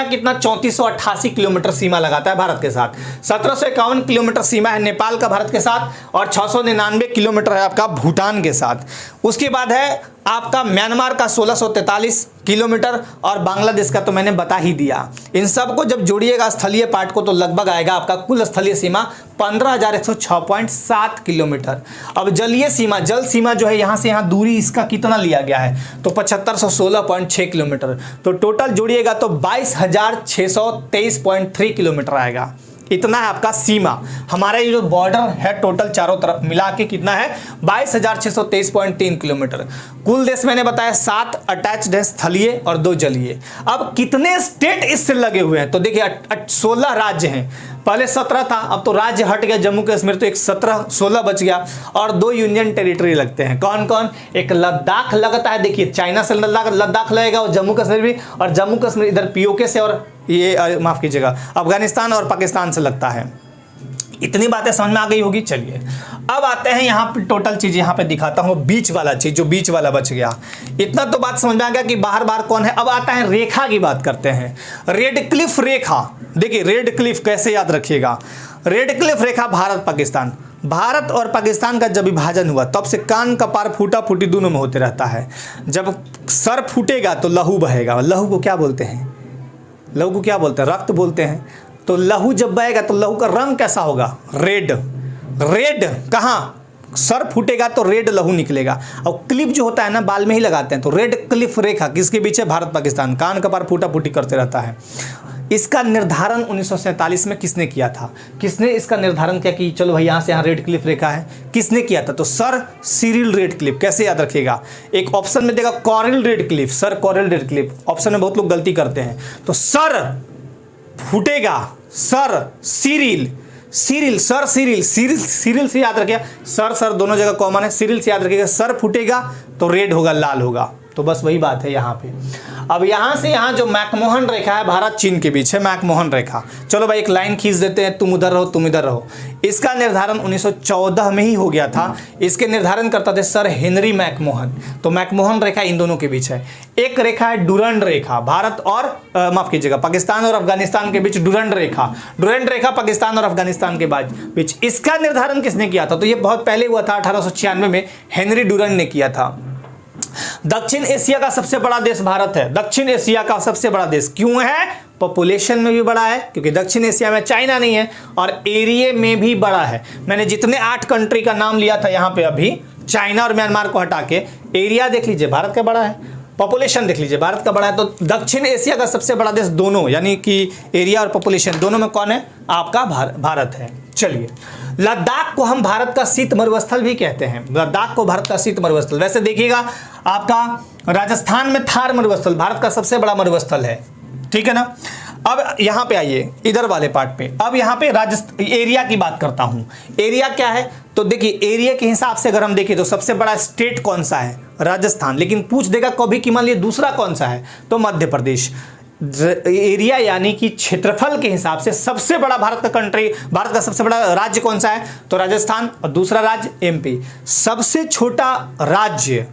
कितना? 3488 किलोमीटर सीमा लगाता है भारत के साथ। 1751 किलोमीटर सीमा है नेपाल का भारत के साथ, और 699 किलोमीटर है आपका भूटान के साथ। उसके बाद है आपका म्यांमार का 1643 किलोमीटर, और बांग्लादेश का तो मैंने बता ही दिया। इन सबको जब जोड़िएगा स्थलीय पार्ट को तो लगभग आएगा आपका कुल स्थलीय सीमा 15106.7 किलोमीटर। अब जलीय सीमा, जल सीमा जो है यहाँ से यहाँ दूरी इसका कितना लिया गया है? तो 7516.6 किलोमीटर। तो टोटल जोड़िएगा तो 22623.3 किलोमीटर आएगा। इतना है आपका सीमा। हमारा ये जो बॉर्डर है टोटल चारों तरफ मिला के कितना है? 22623.3 किलोमीटर। कुल देश मैंने बताया 7 अटैच्ड है, स्थलीय और 2 जलीय। अब कितने स्टेट इससे लगे हुए हैं? तो देखिए 16 राज्य हैं। पहले 17 था, अब तो राज्य हट गया, जम्मू कश्मीर, तो एक 16 बच गया। और 2 यूनियन टेरिटरी लगते हैं। कौन कौन? एक लद्दाख लगता है, देखिए चाइना से लद्दाख लगेगा, और जम्मू कश्मीर भी, और जम्मू कश्मीर इधर पीओके से, और ये माफ कीजिएगा अफगानिस्तान और पाकिस्तान से लगता है। इतनी बातें समझ में आ गई होगी। चलिए अब आते हैं यहाँ पे, टोटल चीज यहाँ पे दिखाता हूँ, बीच वाला चीज, जो बीच वाला बच गया। इतना तो बात समझ में आ गया कि बाहर बाहर कौन है। अब आता है रेखा की बात करते हैं। रेड क्लिफ रेखा, देखिए रेड क्लिफ कैसे याद रखिएगा। रेड क्लिफ रेखा भारत पाकिस्तान, भारत और पाकिस्तान का जब विभाजन हुआ तब से कान कपार फूटा फूटी दोनों में होते रहता है। जब सर फूटेगा तो लहू बहेगा। लहू को क्या बोलते हैं? लहू को क्या बोलते हैं? रक्त बोलते हैं। तो लहू जब बहेगा तो लहू का रंग कैसा होगा? रेड। रेड कहाँ? सर फूटेगा तो रेड लहू निकलेगा। और क्लिप जो होता है ना, बाल में ही लगाते हैं, तो रेड क्लिफ रेखा किसके बीच है? भारत पाकिस्तान। कान कपार फूटा फूटी करते रहता है। इसका निर्धारण 1947 में किसने किया था? किसने इसका निर्धारण किया कि चलो भाई यहाँ से यहाँ रेड क्लिफ रेखा है? किसने किया था? तो सर सिरिल रेड क्लिफ। कैसे याद रखिएगा? एक ऑप्शन में देगा Coril Radcliffe, sir Coril Radcliffe. Option में बहुत लोग गलती करते हैं। तो सर फूटेगा, sir Cyril, Cyril sir Cyril, Cyril Cyril से याद रखिएगा, सर दोनों जगह कॉमन है, सिरिल से याद रखिएगा। सर फूटेगा तो रेड होगा, लाल होगा। तो बस वही बात है यहाँ पे। अब यहाँ से यहाँ जो मैकमोहन रेखा है भारत चीन के बीच है, मैकमोहन रेखा। चलो भाई एक लाइन खींच देते हैं, तुम उधर रहो तुम इधर रहो। इसका निर्धारण 1914 में ही हो गया था। इसके निर्धारण करता थे सर हेनरी मैकमोहन। तो मैकमोहन रेखा इन दोनों के बीच है। एक रेखा है डुरंड रेखा, भारत और माफ कीजिएगा पाकिस्तान और अफगानिस्तान के बीच डुरंड रेखा। डुरंड रेखा पाकिस्तान और अफगानिस्तान के बीच, इसका निर्धारण किसने किया था? तो ये बहुत पहले हुआ था, 1896 में हेनरी डुरंड ने किया था। दक्षिण एशिया का सबसे बड़ा देश भारत है। दक्षिण एशिया का सबसे बड़ा देश क्यों है? पॉपुलेशन में भी बड़ा है, क्योंकि दक्षिण एशिया में चाइना नहीं है, और एरिया में भी बड़ा है। मैंने जितने 8 कंट्री का नाम लिया था यहाँ पे अभी, चाइना और म्यांमार को हटा के, एरिया देख लीजिए भारत का बड़ा है, पॉपुलेशन देख लीजिए भारत का बड़ा है। तो दक्षिण एशिया का सबसे बड़ा देश दोनों, यानी कि एरिया और पॉपुलेशन दोनों में कौन है? आपका भारत है। चलिए, लद्दाख को हम भारत का शीत मरुस्थल भी कहते हैं। लद्दाख को भारत का शीत मरुस्थल, वैसे देखिएगा आपका राजस्थान में थार मरुस्थल भारत का सबसे बड़ा मरुस्थल है, ठीक है ना। अब यहाँ पे आइए इधर वाले पार्ट पे। अब यहाँ पे एरिया की बात करता हूँ। एरिया क्या है? तो देखिए एरिया के हिसाब से अगर हम देखें तो सबसे बड़ा स्टेट कौन सा है? राजस्थान। लेकिन पूछ देगा कभी कि मान लीजिए दूसरा कौन सा है, तो मध्य प्रदेश। एरिया यानी कि क्षेत्रफल के हिसाब से सबसे बड़ा भारत का सबसे बड़ा राज्य कौन सा है? तो राजस्थान। और दूसरा राज्य एमपी। सबसे छोटा राज्य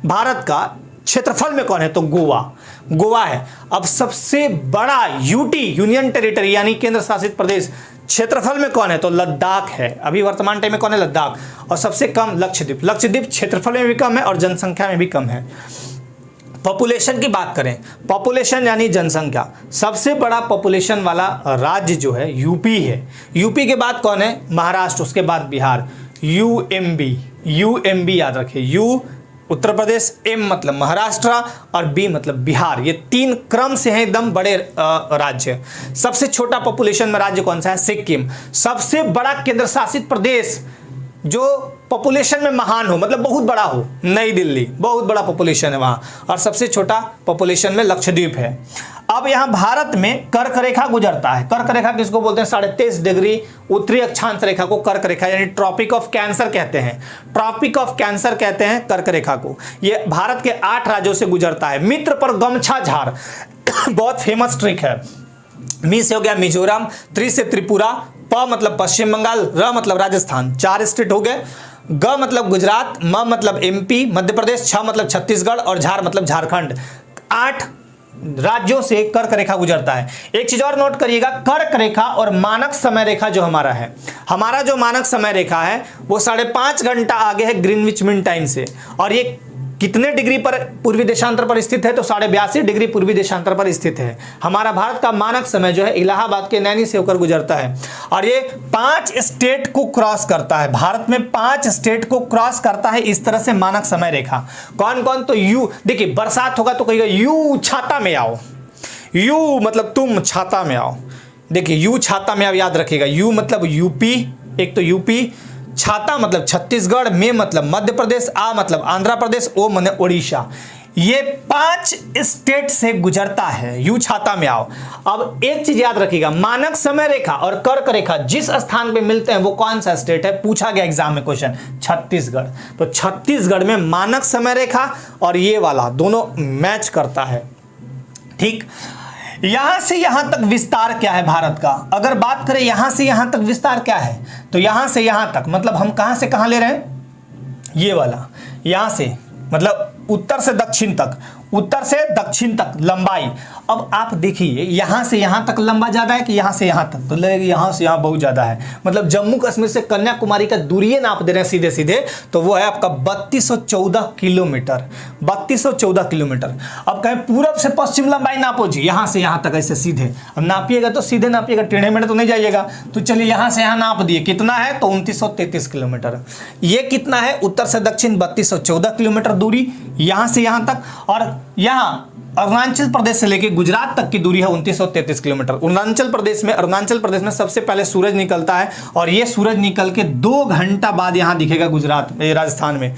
भारत का क्षेत्रफल में कौन है? तो गोवा है। अब सबसे बड़ा यूटी, यूनियन टेरिटरी यानी केंद्र शासित प्रदेश, क्षेत्रफल में कौन है? तो लद्दाख है। अभी वर्तमान टाइम में कौन है? लद्दाख। और सबसे कम लक्षद्वीप। लक्षद्वीप क्षेत्रफल में भी कम है और जनसंख्या में भी कम है। पॉपुलेशन की बात करें, पॉपुलेशन यानी जनसंख्या, सबसे बड़ा पॉपुलेशन वाला राज्य जो है यूपी है। यूपी के बाद कौन है? महाराष्ट्र। उसके बाद बिहार। यूएमबी याद रखिए। यू उत्तर प्रदेश, एम मतलब महाराष्ट्र और बी मतलब बिहार। ये 3 क्रम से हैं एकदम बड़े राज्य। सबसे छोटा पॉपुलेशन में राज्य कौन सा है? सिक्किम। सबसे बड़ा केंद्र शासित प्रदेश जो पॉपुलेशन में महान हो, मतलब बहुत बड़ा हो, नई दिल्ली, बहुत बड़ा पॉपुलेशन है वहाँ। और सबसे छोटा पॉपुलेशन में लक्षद्वीप है। अब यहाँ भारत में कर्क रेखा गुजरता है। कर्क रेखा किसको बोलते हैं? 23.5 डिग्री उत्तरी अक्षांश रेखा को कर्क रेखा यानी ट्रॉपिक ऑफ कैंसर कहते हैं। ट्रॉपिक ऑफ कैंसर कहते हैं कर्क रेखा को। ये भारत के 8 राज्यों से गुजरता है। मित्र पर गमछा झाड़ बहुत फेमस ट्रिक है। मी से हो गया मिजोरम, त्रि से त्रिपुरा, प मतलब पश्चिम बंगाल, र मतलब राजस्थान, 4 स्टेट हो गए। ग मतलब गुजरात, म मतलब एमपी मध्य प्रदेश, छ मतलब छत्तीसगढ़ और झार मतलब झारखंड। 8 राज्यों से कर्क रेखा गुजरता है। एक चीज और नोट करिएगा, कर्क रेखा और मानक समय रेखा जो हमारा है, हमारा जो मानक समय रेखा है वो 5.5 घंटा आगे है ग्रीनविच मीन टाइम से। और ये कितने डिग्री पर पूर्वी देशांतर पर स्थित है? तो 82.5 डिग्री पूर्वी देशांतर पर स्थित है। हमारा भारत का मानक समय जो है इलाहाबाद के नैनी से होकर गुजरता है और ये 5 स्टेट को क्रॉस करता है। भारत में 5 स्टेट को क्रॉस करता है इस तरह से मानक समय रेखा। कौन कौन? तो यू, देखिए बरसात होगा तो कहिएगा यू छाता में आओ। यू मतलब तुम छाता में आओ। देखिए यू छाता में आओ याद रखिएगा। यू मतलब यूपी, एक तो यूपी, छाता मतलब छत्तीसगढ़, में मतलब मध्य प्रदेश, आ मतलब आंध्र प्रदेश, ओ मतलब उड़ीसा। ये 5 स्टेट से गुजरता है। यू छाता में आओ। अब एक चीज याद रखिएगा, मानक समय रेखा और कर्क रेखा जिस स्थान पे मिलते हैं वो कौन सा स्टेट है? पूछा गया एग्जाम में क्वेश्चन, छत्तीसगढ़। तो छत्तीसगढ़ में मानक समय रेखा और ये वाला दोनों मैच करता है। ठीक, यहां से यहां तक विस्तार क्या है भारत का? अगर बात करें यहां से यहां तक विस्तार क्या है, तो यहां से यहां तक मतलब हम कहां से कहां ले रहे हैं? ये वाला, यहां से मतलब उत्तर से दक्षिण तक, उत्तर से दक्षिण तक लंबाई। अब आप देखिए यहां से यहां तक लंबा ज्यादा है कि यहां से यहां तक? तो लगेगा यहां से यहां बहुत ज्यादा है। मतलब जम्मू कश्मीर से कन्याकुमारी का दूरी नाप दे रहे हैं सीधे सीधे, तो वो है आपका 3214 किलोमीटर। 3214 किलोमीटर। अब कहें पूरब से पश्चिम लंबाई नापो जी, यहां से यहां तक ऐसे सीधे। अब नापिएगा तो सीधे नापिएगा, टेढ़े मेढ़े तो नहीं जाइएगा। तो चलिए यहां से यहां नाप दिए, कितना है? तो 2933 किलोमीटर। ये कितना है? उत्तर से दक्षिण 3214 किलोमीटर दूरी यहां से यहां तक। और यहां अरुणाचल प्रदेश से लेकर गुजरात तक की दूरी है 2933 किलोमीटर। अरुणाचल प्रदेश में सबसे पहले सूरज निकलता है और ये सूरज निकल के 2 घंटा बाद यहां दिखेगा गुजरात में, राजस्थान में।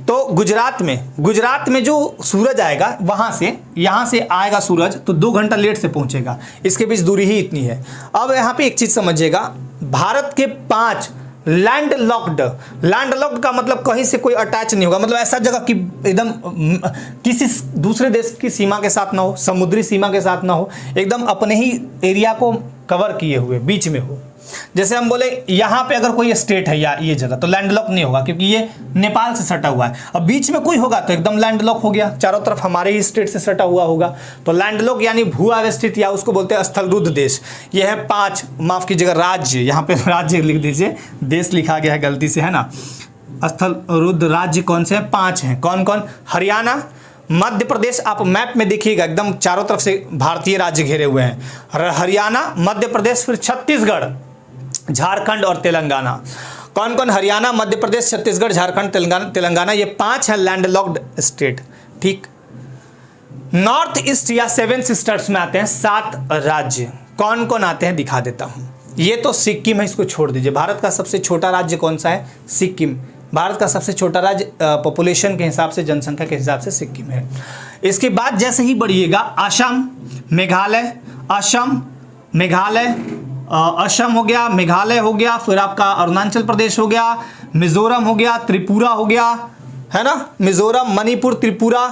तो गुजरात में जो सूरज आएगा वहाँ से, यहाँ से आएगा सूरज तो 2 घंटा लेट से पहुँचेगा, इसके बीच दूरी ही इतनी है। अब यहाँ पे एक चीज़ समझिएगा, भारत के 5 लैंड लॉक्ड का मतलब कहीं से कोई अटैच नहीं होगा, मतलब ऐसा जगह कि एकदम किसी दूसरे देश की सीमा के साथ ना हो, समुद्री सीमा के साथ ना हो, एकदम अपने ही एरिया को कवर किए हुए बीच में हो। जैसे हम बोले यहाँ पे अगर कोई स्टेट है या ये जगह तो लैंडलॉक नहीं होगा क्योंकि ये नेपाल से सटा हुआ है। अब बीच में कोई होगा तो एकदम लैंडलॉक हो गया, चारों तरफ हमारे ही स्टेट से सटा हुआ होगा। तो लैंडलॉक यानी भू अवस्थित या उसको बोलते हैं स्थलरुद्ध देश। ये है 5, माफ कीजिएगा राज्य, यहाँ पे राज्य लिख दीजिए, देश लिखा गया है गलती से, है ना। स्थलरुद्ध राज्य कौन से हैं? 5 हैं। कौन कौन? हरियाणा, मध्य प्रदेश, आप मैप में देखिएगा एकदम चारों तरफ से भारतीय राज्य घेरे हुए हैं। हरियाणा, मध्य प्रदेश, फिर छत्तीसगढ़, झारखंड और तेलंगाना। कौन कौन? हरियाणा, मध्य प्रदेश, छत्तीसगढ़, झारखंड, तेलंगाना, ये 5 है लैंडलॉक्ड स्टेट। ठीक। नॉर्थ ईस्ट या 7 सिस्टर्स में आते हैं 7 राज्य। कौन कौन आते हैं दिखा देता हूं। ये तो सिक्किम है, इसको छोड़ दीजिए। भारत का सबसे छोटा राज्य कौन सा है? सिक्किम। भारत का सबसे छोटा राज्य पॉपुलेशन के हिसाब से, जनसंख्या के हिसाब से सिक्किम है। इसके बाद जैसे ही बढ़िएगा, असम, मेघालय, असम हो गया, मेघालय हो गया, फिर आपका अरुणाचल प्रदेश हो गया, मिजोरम हो गया, त्रिपुरा हो गया, है ना, मिजोरम, मणिपुर, त्रिपुरा।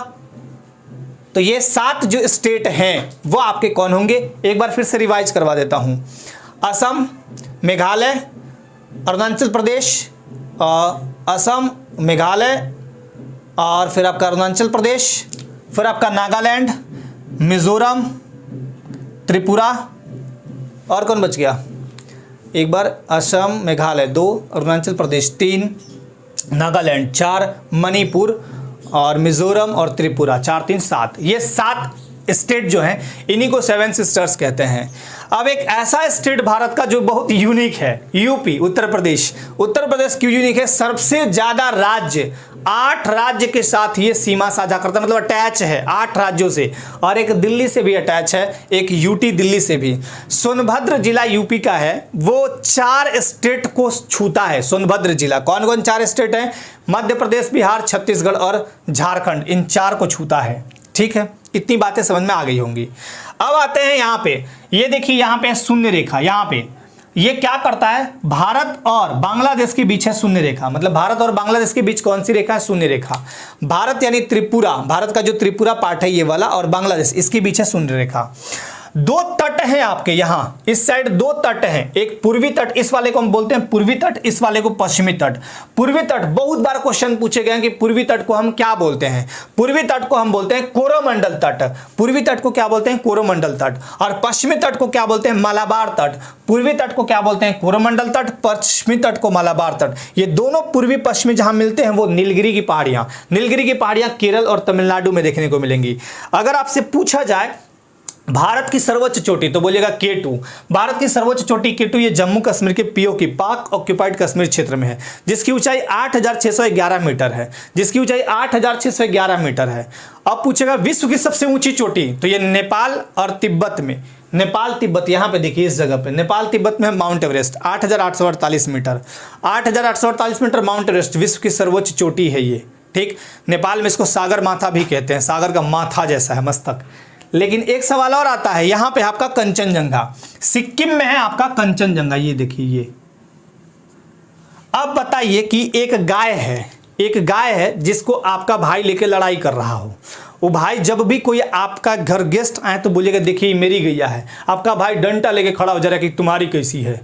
तो ये 7 जो स्टेट हैं वो आपके कौन होंगे? एक बार फिर से रिवाइज करवा देता हूं। असम, मेघालय, अरुणाचल प्रदेश, असम, मेघालय, और फिर आपका अरुणाचल प्रदेश, फिर आपका नागालैंड, मिजोरम, त्रिपुरा, और कौन बच गया? एक बार, असम, मेघालय 2, अरुणाचल प्रदेश 3, नागालैंड 4, मणिपुर और मिजोरम और त्रिपुरा 4, 3, 7। ये 7 स्टेट जो हैं इन्हीं को 7 सिस्टर्स कहते हैं। अब एक ऐसा स्टेट भारत का जो बहुत यूनिक है, यूपी, उत्तर प्रदेश। उत्तर प्रदेश क्यों यूनिक है? सबसे ज्यादा राज्य, 8 राज्य के साथ ये सीमा साझा करता है, मतलब अटैच है 8 राज्यों से, और एक दिल्ली से भी अटैच है, एक यूटी दिल्ली से भी। सोनभद्र जिला यूपी का है, वो 4 स्टेट को छूता है। सोनभद्र जिला कौन कौन 4 स्टेट है? मध्य प्रदेश, बिहार, छत्तीसगढ़ और झारखंड, इन 4 को छूता है। ठीक है, इतनी बातें समझ में आ गई होंगी। अब आते हैं यहाँ पे, ये देखिए यहाँ पे शून्य रेखा, यहाँ पे ये क्या करता है? भारत और बांग्लादेश के बीच है शून्य रेखा, मतलब भारत और बांग्लादेश के बीच कौन सी रेखा है? शून्य रेखा। भारत यानी त्रिपुरा, भारत का जो त्रिपुरा पार्ट है ये वाला, और बांग्लादेश, इसके बीच है शून्य रेखा। 2 तट हैं आपके यहाँ, इस साइड 2 तट हैं, एक पूर्वी तट, इस वाले को हम बोलते हैं पूर्वी तट, इस वाले को पश्चिमी तट। पूर्वी तट, बहुत बार क्वेश्चन पूछे गए हैं कि पूर्वी तट को हम क्या बोलते हैं? पूर्वी तट को हम बोलते हैं कोरोमंडल तट। पूर्वी तट को क्या बोलते हैं? कोरोमंडल तट। और पश्चिमी तट को क्या बोलते हैं? मलाबार तट। पूर्वी तट को क्या बोलते हैं? कोरोमंडल तट, पश्चिमी तट को मलाबार तट। ये दोनों पूर्वी पश्चिमी जहां मिलते हैं वो नीलगिरी की पहाड़ियां, नीलगिरी की पहाड़ियां केरल और तमिलनाडु में देखने को मिलेंगी। अगर आपसे पूछा जाए भारत की सर्वोच्च चोटी, तो बोलिएगा K2। भारत की सर्वोच्च चोटी K2 ये जम्मू कश्मीर के POK, पाक ऑक्यूपाइड कश्मीर क्षेत्र में है, जिसकी ऊंचाई 8611 मीटर है, जिसकी ऊंचाई 8611 मीटर है। अब पूछेगा विश्व की सबसे ऊंची चोटी, तो ये नेपाल और तिब्बत में, नेपाल तिब्बत, यहाँ पे देखिए इस जगह पे नेपाल तिब्बत में Mount Everest 8848 metre, 8848 metre Mount Everest विश्व की सर्वोच्च चोटी है ये। ठीक, नेपाल में इसको सागर माथा भी कहते हैं, सागर का माथा जैसा है मस्तक। लेकिन एक सवाल और आता है, यहां पे आपका कंचनजंगा, सिक्किम में है आपका कंचनजंगा, ये देखिए ये। अब बताइए कि एक गाय है जिसको आपका भाई लेके लड़ाई कर रहा हो, वो भाई जब भी कोई आपका घर गेस्ट आए तो बोलिएगा देखिए मेरी गैया है, आपका भाई डंडा लेके खड़ा हो जा रहा है कि तुम्हारी कैसी है,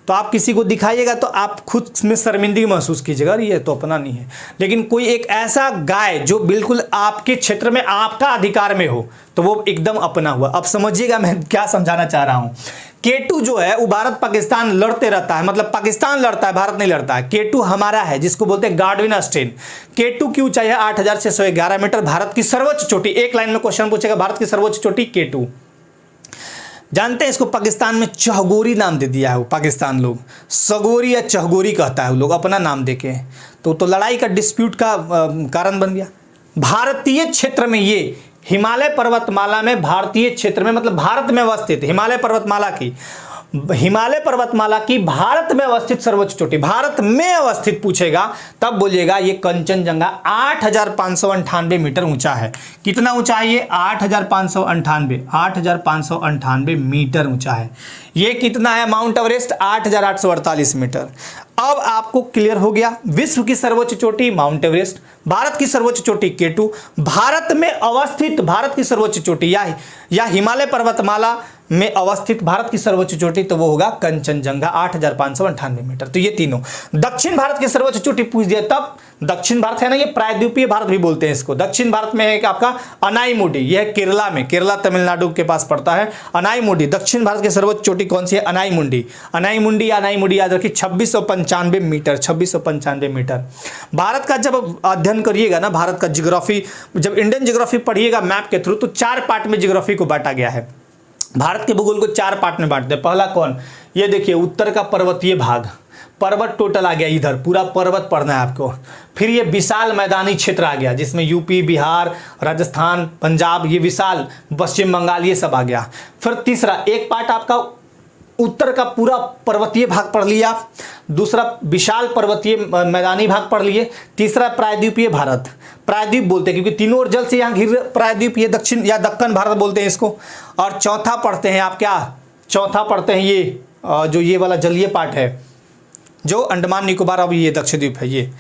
तो आप किसी को दिखाइएगा तो आप खुद में शर्मिंदगी महसूस कीजिएगा, ये तो अपना नहीं है। लेकिन कोई एक ऐसा गाय जो बिल्कुल आपके क्षेत्र में आपका अधिकार में हो तो वो एकदम अपना हुआ। अब समझिएगा मैं क्या समझाना चाह रहा हूं। K2 जो है वो भारत पाकिस्तान लड़ते रहता है, मतलब पाकिस्तान लड़ता है, भारत नहीं लड़ता है। K2 हमारा है जिसको बोलते हैं गार्डविन अस्टेन। K2 की ऊंचाई है 8611 मीटर, भारत की सर्वोच्च चोटी। एक लाइन में क्वेश्चन पूछेगा, भारत की सर्वोच्च चोटी K2। जानते हैं इसको पाकिस्तान में चहगोरी नाम दे दिया है वो, पाकिस्तान लोग सगोरी या चहगोरी कहता है वो लोग अपना नाम देके, तो लड़ाई का डिस्प्यूट का कारण बन गया। भारतीय क्षेत्र में ये हिमालय पर्वतमाला में, भारतीय क्षेत्र में मतलब भारत में अवस्थित हिमालय पर्वतमाला की हिमालय पर्वतमाला की भारत में अवस्थित सर्वोच्च चोटी, भारत में अवस्थित पूछेगा तब बोलिएगा ये कंचनजंगा 8,598 मीटर ऊंचा है। कितना ऊंचा है ये? 8,598 मीटर ऊंचा है। ये कितना है? Mount Everest 8,848 metre. अब आपको क्लियर हो गया, विश्व की सर्वोच्च चोटी माउंट एवरेस्ट, भारत की सर्वोच्च चोटी K2, भारत में अवस्थित भारत की सर्वोच्च चोटी या हिमालय पर्वतमाला में अवस्थित भारत की सर्वोच्च चोटी, तो वो होगा कंचनजंगा 8,598 मीटर। तो ये तीनों। दक्षिण भारत की सर्वोच्च चोटी पूछ दिया तब, दक्षिण भारत है ना, ये प्रायद्वीपीय भारत भी बोलते हैं इसको। दक्षिण भारत में है आपका अनाईमुडी, यह है केरला में, केरला तमिलनाडु के पास पड़ता है अनाईमुडी। दक्षिण भारत की सर्वोच्च चोटी कौन सी है? अनाईमुडी। अनाईमुडी याद रखिए 2695 मीटर, 2695 मीटर। भारत का जब अध्ययन करिएगा ना, भारत का ज्योग्राफी, जब इंडियन ज्योग्राफी पढ़िएगा मैप के थ्रू, तो 4 पार्ट में ज्योग्राफी को बांटा गया है। भारत के भूगोल को 4 पार्ट में बांटते हैं। पहला कौन? ये देखिए उत्तर का पर्वतीय भाग, पर्वत टोटल आ गया इधर, पूरा पर्वत पढ़ना है आपको। फिर ये विशाल मैदानी क्षेत्र आ गया जिसमें यूपी, बिहार, राजस्थान, पंजाब, ये विशाल, पश्चिम बंगाल, ये सब आ गया। फिर तीसरा एक पार्ट आपका उत्तर का पूरा पर्वतीय भाग पढ़ लिया, दूसरा विशाल पर्वतीय मैदानी भाग पढ़ लिए, तीसरा प्रायद्वीपीय भारत, प्रायद्वीप बोलते हैं क्योंकि तीनों ओर जल से यहाँ घिर, प्रायद्वीप ये दक्षिण या दक्कन भारत बोलते हैं इसको। और चौथा पढ़ते हैं आप क्या? चौथा पढ़ते हैं ये जो ये वाला जलीय पार्ट है जो अंडमान निकोबार, अब ये लक्षद्वीप है ये।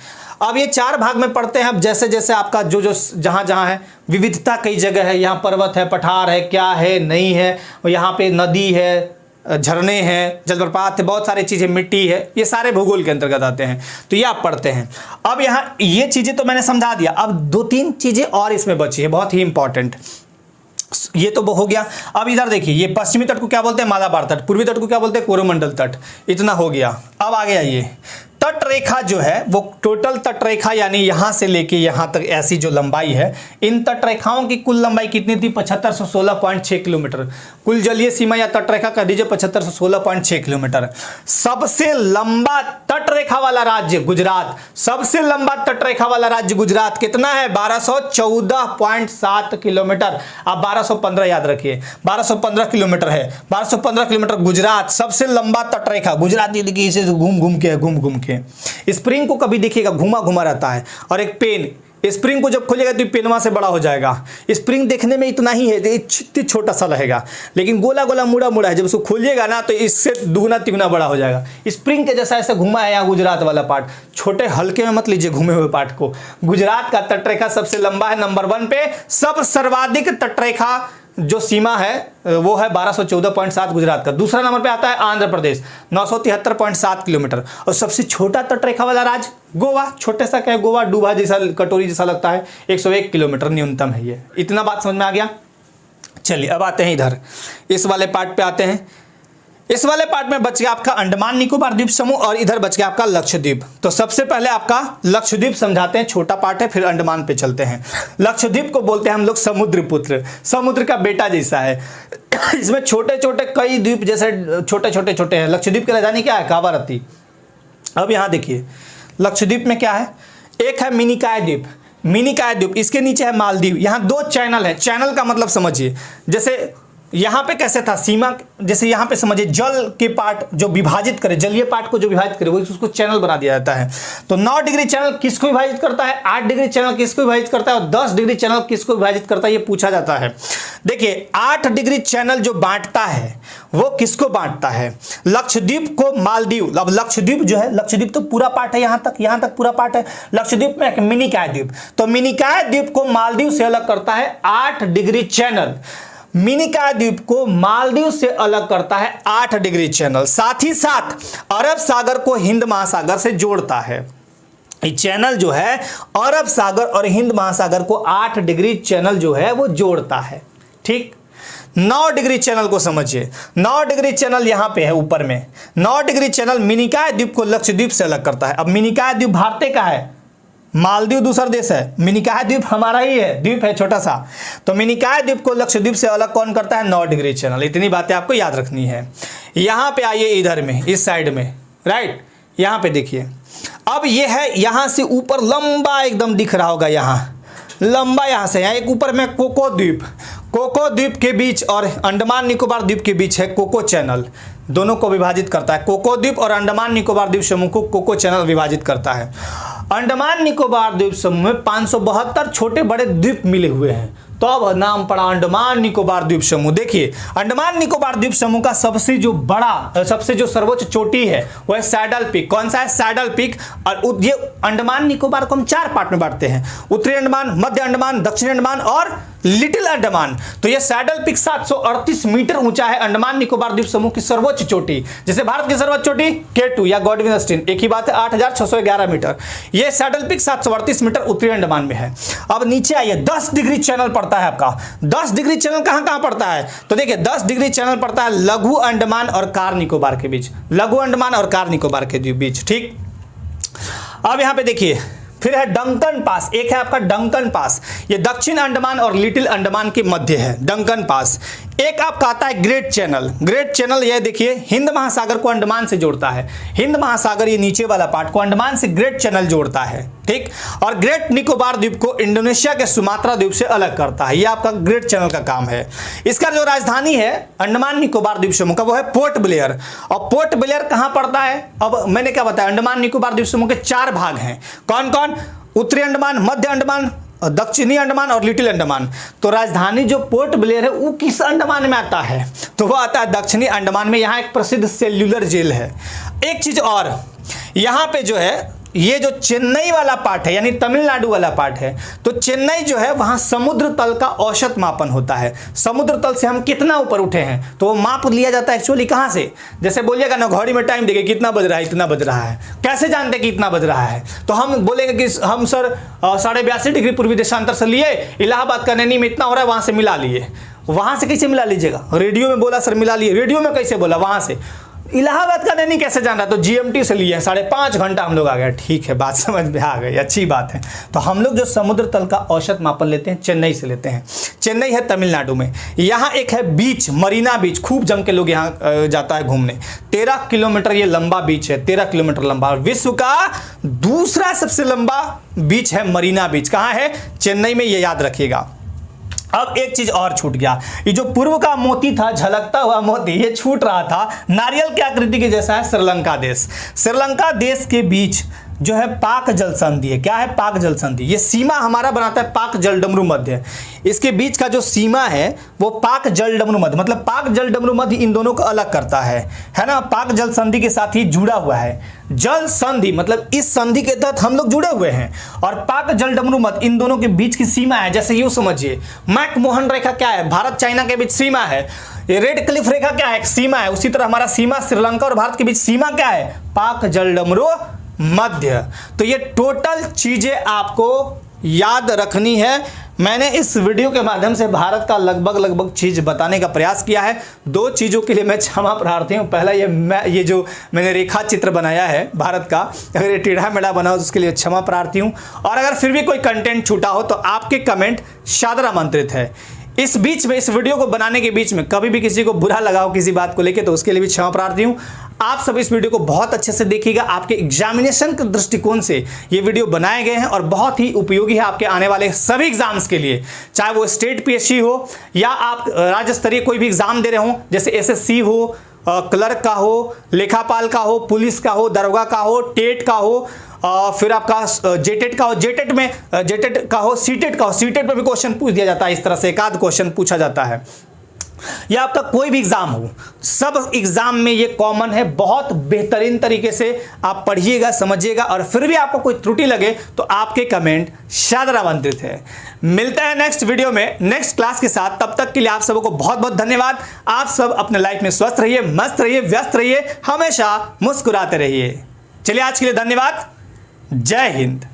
अब ये 4 भाग में पढ़ते हैं। अब जैसे जैसे आपका जो जहाँ जहाँ है विविधता, कई जगह है, यहाँ पर्वत है, पठार है, क्या है, नहीं है, यहाँ पे नदी है, झरने हैं, जलप्रपात है, बहुत सारी चीज़ें, मिट्टी है, ये सारे भूगोल के अंतर्गत आते हैं। तो ये आप पढ़ते हैं। अब यहाँ ये चीज़ें तो मैंने समझा दिया। अब 2-3 चीज़ें और इसमें बची है, बहुत ही इंपॉर्टेंट। ये तो हो गया। अब इधर देखिए, ये पश्चिमी तट को क्या बोलते हैं? मालाबार तट। पूर्वी तट को क्या बोलते हैं? कोरोमंडल तट। इतना हो गया। अब आ गया ये तट रेखा जो है वो टोटल तट रेखा, यानी यहाँ से लेके यहाँ तक ऐसी जो लंबाई है, इन तट रेखाओं की कुल लंबाई कितनी थी? 7516.6 किलोमीटर। कुल जलीय सीमा या तट रेखा कह दीजिए 7516.6 किलोमीटर। सबसे लंबा तट रेखा वाला राज्य गुजरात, सबसे लंबा तट रेखा वाला राज्य गुजरात कितना है? 1214.7 किलोमीटर। आप 1215 याद रखिए, 1215 किलोमीटर है। 1215 किलोमीटर गुजरात, सबसे लंबा तट रेखा। गुजरात ये देखिए इसे घूम घूम के स्प्रिंग को कभी देखिएगा घुमा घुमा रहता है। और एक पेन, स्प्रिंग को जब खोलेगा तो पेनवा से बड़ा हो जाएगा। स्प्रिंग देखने में इतना ही है, इतना छोटा सा रहेगा, लेकिन गोला गोला मुड़ा मुड़ा है। जब उसको खोलिएगा ना तो इससे दुगना तिगुना बड़ा हो जाएगा। स्प्रिंग के जैसा ऐसे घुमा है यहाँ गुजरात वाला पार्ट। छोटे हल्के में मत लीजिए घूमे हुए पार्ट को। गुजरात का तटरेखा सबसे लंबा है, नंबर 1 पे। सब सर्वाधिक तटरेखा जो सीमा है वो है 1214.7 गुजरात का। दूसरा नंबर पे आता है आंध्र प्रदेश 973.7 किलोमीटर। और सबसे छोटा तटरेखा वाला राज्य गोवा, छोटे सा क्या है, गोवा डूबा जैसा, कटोरी जैसा लगता है, 101 किलोमीटर न्यूनतम है ये। इतना बात समझ में आ गया। चलिए अब आते हैं इधर, इस वाले पार्ट पे आते हैं। इस वाले पार्ट में बच गया आपका अंडमान निकोबार द्वीप समूह और इधर बच गया आपका लक्षद्वीप। तो सबसे पहले आपका लक्षद्वीप समझाते हैं, छोटा पार्ट है, फिर अंडमान पे चलते हैं। लक्षद्वीप को बोलते हैं हम लोग समुद्रपुत्र, समुद्र का बेटा जैसा है। इसमें छोटे छोटे कई द्वीप जैसे छोटे हैं। लक्षद्वीप की राजधानी क्या है? कावारत्ती। अब यहाँ देखिए लक्षद्वीप में क्या है, एक है मिनिकॉय द्वीप, मिनिकॉय द्वीप, इसके नीचे है मालदीव। यहाँ 2 चैनल है। चैनल का मतलब समझिए, जैसे यहाँ पे कैसे था सीमा, जैसे यहाँ पे समझिए जल के पार्ट जो विभाजित करे, जलीय पार्ट को जो विभाजित करे वो उसको चैनल बना दिया जाता है। तो 9 डिग्री चैनल किसको विभाजित करता है, 8 डिग्री चैनल किसको विभाजित करता है और 10 डिग्री चैनल किसको विभाजित करता है, ये पूछा जाता है। देखिए 8 डिग्री चैनल जो बांटता है वो किसको बांटता है? लक्षद्वीप को मालदीव। अब लक्षद्वीप जो है, लक्षद्वीप तो पूरा पार्ट है, यहाँ तक पूरा पार्ट है। लक्षद्वीप में एक मिनिकॉय द्वीप, तो मिनिकॉय द्वीप को मालदीव से अलग करता है 8 डिग्री चैनल। मिनिकॉय द्वीप को मालदीव से अलग करता है 8 डिग्री चैनल। साथ ही साथ अरब सागर को हिंद महासागर से जोड़ता है। ये चैनल जो है अरब सागर और हिंद महासागर को 8 डिग्री चैनल जो है वो जोड़ता है। ठीक, 9 डिग्री चैनल को समझिए। 9 डिग्री चैनल यहां पे है ऊपर में। 9 डिग्री चैनल मिनिकॉय द्वीप को लक्षद्वीप से अलग करता है। अब मिनिकॉय द्वीप भारत का है, मालदीव दूसरा देश है, मिनिकॉय द्वीप हमारा ही है, द्वीप है छोटा सा। तो मिनिकॉय द्वीप को लक्षद्वीप से अलग कौन करता है? 9 डिग्री चैनल। इतनी बातें आपको याद रखनी है। यहां पे आइए इधर में, इस साइड में, राइट, यहां पे देखिए। अब ये है यहां से ऊपर लंबा एकदम दिख रहा होगा, यहां लंबा, यहां से यहाँ एक ऊपर में कोको द्वीप, कोको द्वीप के बीच और अंडमान निकोबार द्वीप के बीच है कोको चैनल। दोनों को विभाजित करता है। कोको द्वीप और अंडमान निकोबार द्वीप समूह को कोको चैनल विभाजित करता है। अंडमान निकोबार द्वीप समूह में 572 छोटे बड़े द्वीप मिले हुए हैं, तो अब नाम पड़ा अंडमान निकोबार द्वीप समूह। देखिए अंडमान निकोबार द्वीप समूह का सबसे जो सर्वोच्च चोटी है वह है सैडल पीक। कौन सा है? Saddle peak. और ये अंडमान निकोबार को हम 4 पार्ट में बांटते हैं, उत्तरी अंडमान, मध्य अंडमान, दक्षिणी अंडमान और लिटिल अंडमान। तो ये सैडल पीक 738 मीटर ऊंचा है, अंडमान निकोबार द्वीप समूह की सर्वोच्च चोटी। जैसे भारत की सर्वोच्च चोटी K2 या गॉडविन ऑस्टिन, एक ही बात है, 8611 मीटर। ये सैडल पीक 738 मीटर उत्तरी अंडमान में है। अब नीचे आइए, 10 डिग्री चैनल पड़ता है आपका। 10 डिग्री चैनल कहां पड़ता है? तो देखिए 10 डिग्री चैनल पड़ता है लघु अंडमान और कार निकोबार के बीच, लघु अंडमान और कार निकोबार के बीच। ठीक, अब यहां पे देखिए फिर है डंकन पास। एक है आपका डंकन पास, ये दक्षिण अंडमान और लिटिल अंडमान के मध्य है डंकन पास। एक आपका आता है ग्रेट चैनल। ग्रेट चैनल ये देखिए हिंद महासागर को अंडमान से जोड़ता है। हिंद महासागर ये नीचे वाला पार्ट को अंडमान से ग्रेट चैनल जोड़ता है। ठीक, और ग्रेट निकोबार द्वीप को इंडोनेशिया के सुमात्रा द्वीप से अलग करता है। ये आपका ग्रेट चैनल का काम है। इसका जो राजधानी है अंडमान निकोबार द्वीप समूह का वो है पोर्ट ब्लेयर। और पोर्ट ब्लेयर कहां पड़ता है? अब मैंने क्या बताया, अंडमान निकोबार द्वीप समूह के 4 भाग हैं। कौन कौन? उत्तरी अंडमान, मध्य अंडमान, दक्षिणी अंडमान और लिटिल अंडमान। तो राजधानी जो पोर्ट ब्लेयर है वो किस अंडमान में आता है? तो वो आता है दक्षिणी अंडमान में। यहाँ एक प्रसिद्ध सेल्यूलर जेल है। एक चीज और, यहाँ पे जो है ये जो चेन्नई वाला पार्ट है यानी तमिलनाडु वाला पार्ट है, तो चेन्नई जो है वहां समुद्र तल का औसत मापन होता है। समुद्र तल से हम कितना ऊपर उठे हैं तो वो माप लिया जाता है एक्चुअली कहां से? जैसे बोलिएगा ना घड़ी में टाइम देखिए कितना बज रहा है, इतना बज रहा है। कैसे जानते कि इतना बज रहा है? तो हम बोलेंगे कि हम सर 82.5 डिग्री पूर्वी देशांतर से लिए, इलाहाबाद का नैनी में इतना हो रहा है, वहां से मिला लिए। वहां से कैसे मिला लीजिएगा? रेडियो में बोला सर मिला लिए, रेडियो में कैसे बोला? वहां से। इलाहाबाद का नहीं कैसे जान रहा? तो GMT से लिए 5.5 घंटा हम लोग आ गए। ठीक है, बात समझ में आ गई, अच्छी बात है। तो हम लोग जो समुद्र तल का औसत मापन लेते हैं चेन्नई से लेते हैं। चेन्नई है तमिलनाडु में। यहाँ एक है बीच, मरीना बीच, खूब जम के लोग यहाँ जाता है घूमने। 13 किलोमीटर ये लंबा बीच है, 13 किलोमीटर लंबा। विश्व का दूसरा सबसे लंबा बीच है मरीना बीच। कहाँ है? चेन्नई में, ये याद रखिएगा। अब एक चीज और छूट गया, ये जो पूर्व का मोती था, झलकता हुआ मोती, ये छूट रहा था। नारियल की आकृति के जैसा है श्रीलंका देश। श्रीलंका देश के बीच जो है पाक जल संधि है। क्या है? पाक जल संधि। ये सीमा हमारा बनाता है पाक जलडमरू मध्य। इसके बीच का जो सीमा है वो पाक जलडमरू मध्य, मतलब पाक जलडमरू मध्य इन दोनों को अलग करता है ना। पाक जल संधि के साथ ही जुड़ा हुआ है। जल संधि मतलब इस संधि के तहत हम लोग जुड़े हुए हैं, और पाक जलडमरू मध्य इन दोनों के बीच की सीमा है। जैसे यूं समझिए, मैकमोहन रेखा क्या है? भारत चाइना के बीच सीमा है। ये रेड क्लिफ रेखा क्या है? एक सीमा है। उसी तरह हमारा सीमा श्रीलंका और भारत के बीच सीमा क्या है? पाक जलडमरू मध्य। तो ये टोटल चीजें आपको याद रखनी है। मैंने इस वीडियो के माध्यम से भारत का लगभग चीज बताने का प्रयास किया है। 2 चीजों के लिए मैं क्षमा प्रार्थी हूं। पहला ये जो मैंने रेखा चित्र बनाया है भारत का, अगर ये टेढ़ा मेढ़ा बना हो तो उसके लिए क्षमा प्रार्थी हूं। और अगर फिर भी कोई कंटेंट छूटा हो तो आपके कमेंट सादर आमंत्रित है। इस बीच में, इस वीडियो को बनाने के बीच में कभी भी किसी को बुरा लगा हो किसी बात को लेके, तो उसके लिए भी क्षमा प्रार्थी हूं। आप सब इस वीडियो को बहुत अच्छे से देखिएगा। आपके एग्जामिनेशन के दृष्टिकोण से ये वीडियो बनाए गए हैं और बहुत ही उपयोगी है आपके आने वाले सभी एग्जाम्स के लिए, चाहे वो स्टेट PSC हो या आप राज्य स्तरीय कोई भी एग्जाम दे रहे हो, जैसे SSC हो, क्लर्क का हो, लेखापाल का हो, पुलिस का हो, दरोगा का हो, टेट का हो, फिर आपका जेटेट का हो, जेटेट का हो, सीटेट का हो। सीटेट में भी क्वेश्चन पूछ दिया जाता है, इस तरह से एक आध क्वेश्चन पूछा जाता है। या आपका कोई भी एग्जाम हो, सब एग्जाम में ये कॉमन है। बहुत बेहतरीन तरीके से आप पढ़िएगा, समझिएगा, और फिर भी आपको कोई त्रुटि लगे तो आपके कमेंट सादर आमंत्रित है। मिलते हैं नेक्स्ट वीडियो में नेक्स्ट क्लास के साथ। तब तक के लिए आप सबको बहुत बहुत धन्यवाद। आप सब अपने लाइफ में स्वस्थ रहिए, मस्त रहिए, व्यस्त रहिए, हमेशा मुस्कुराते रहिए। चलिए आज के लिए धन्यवाद। जय हिंद।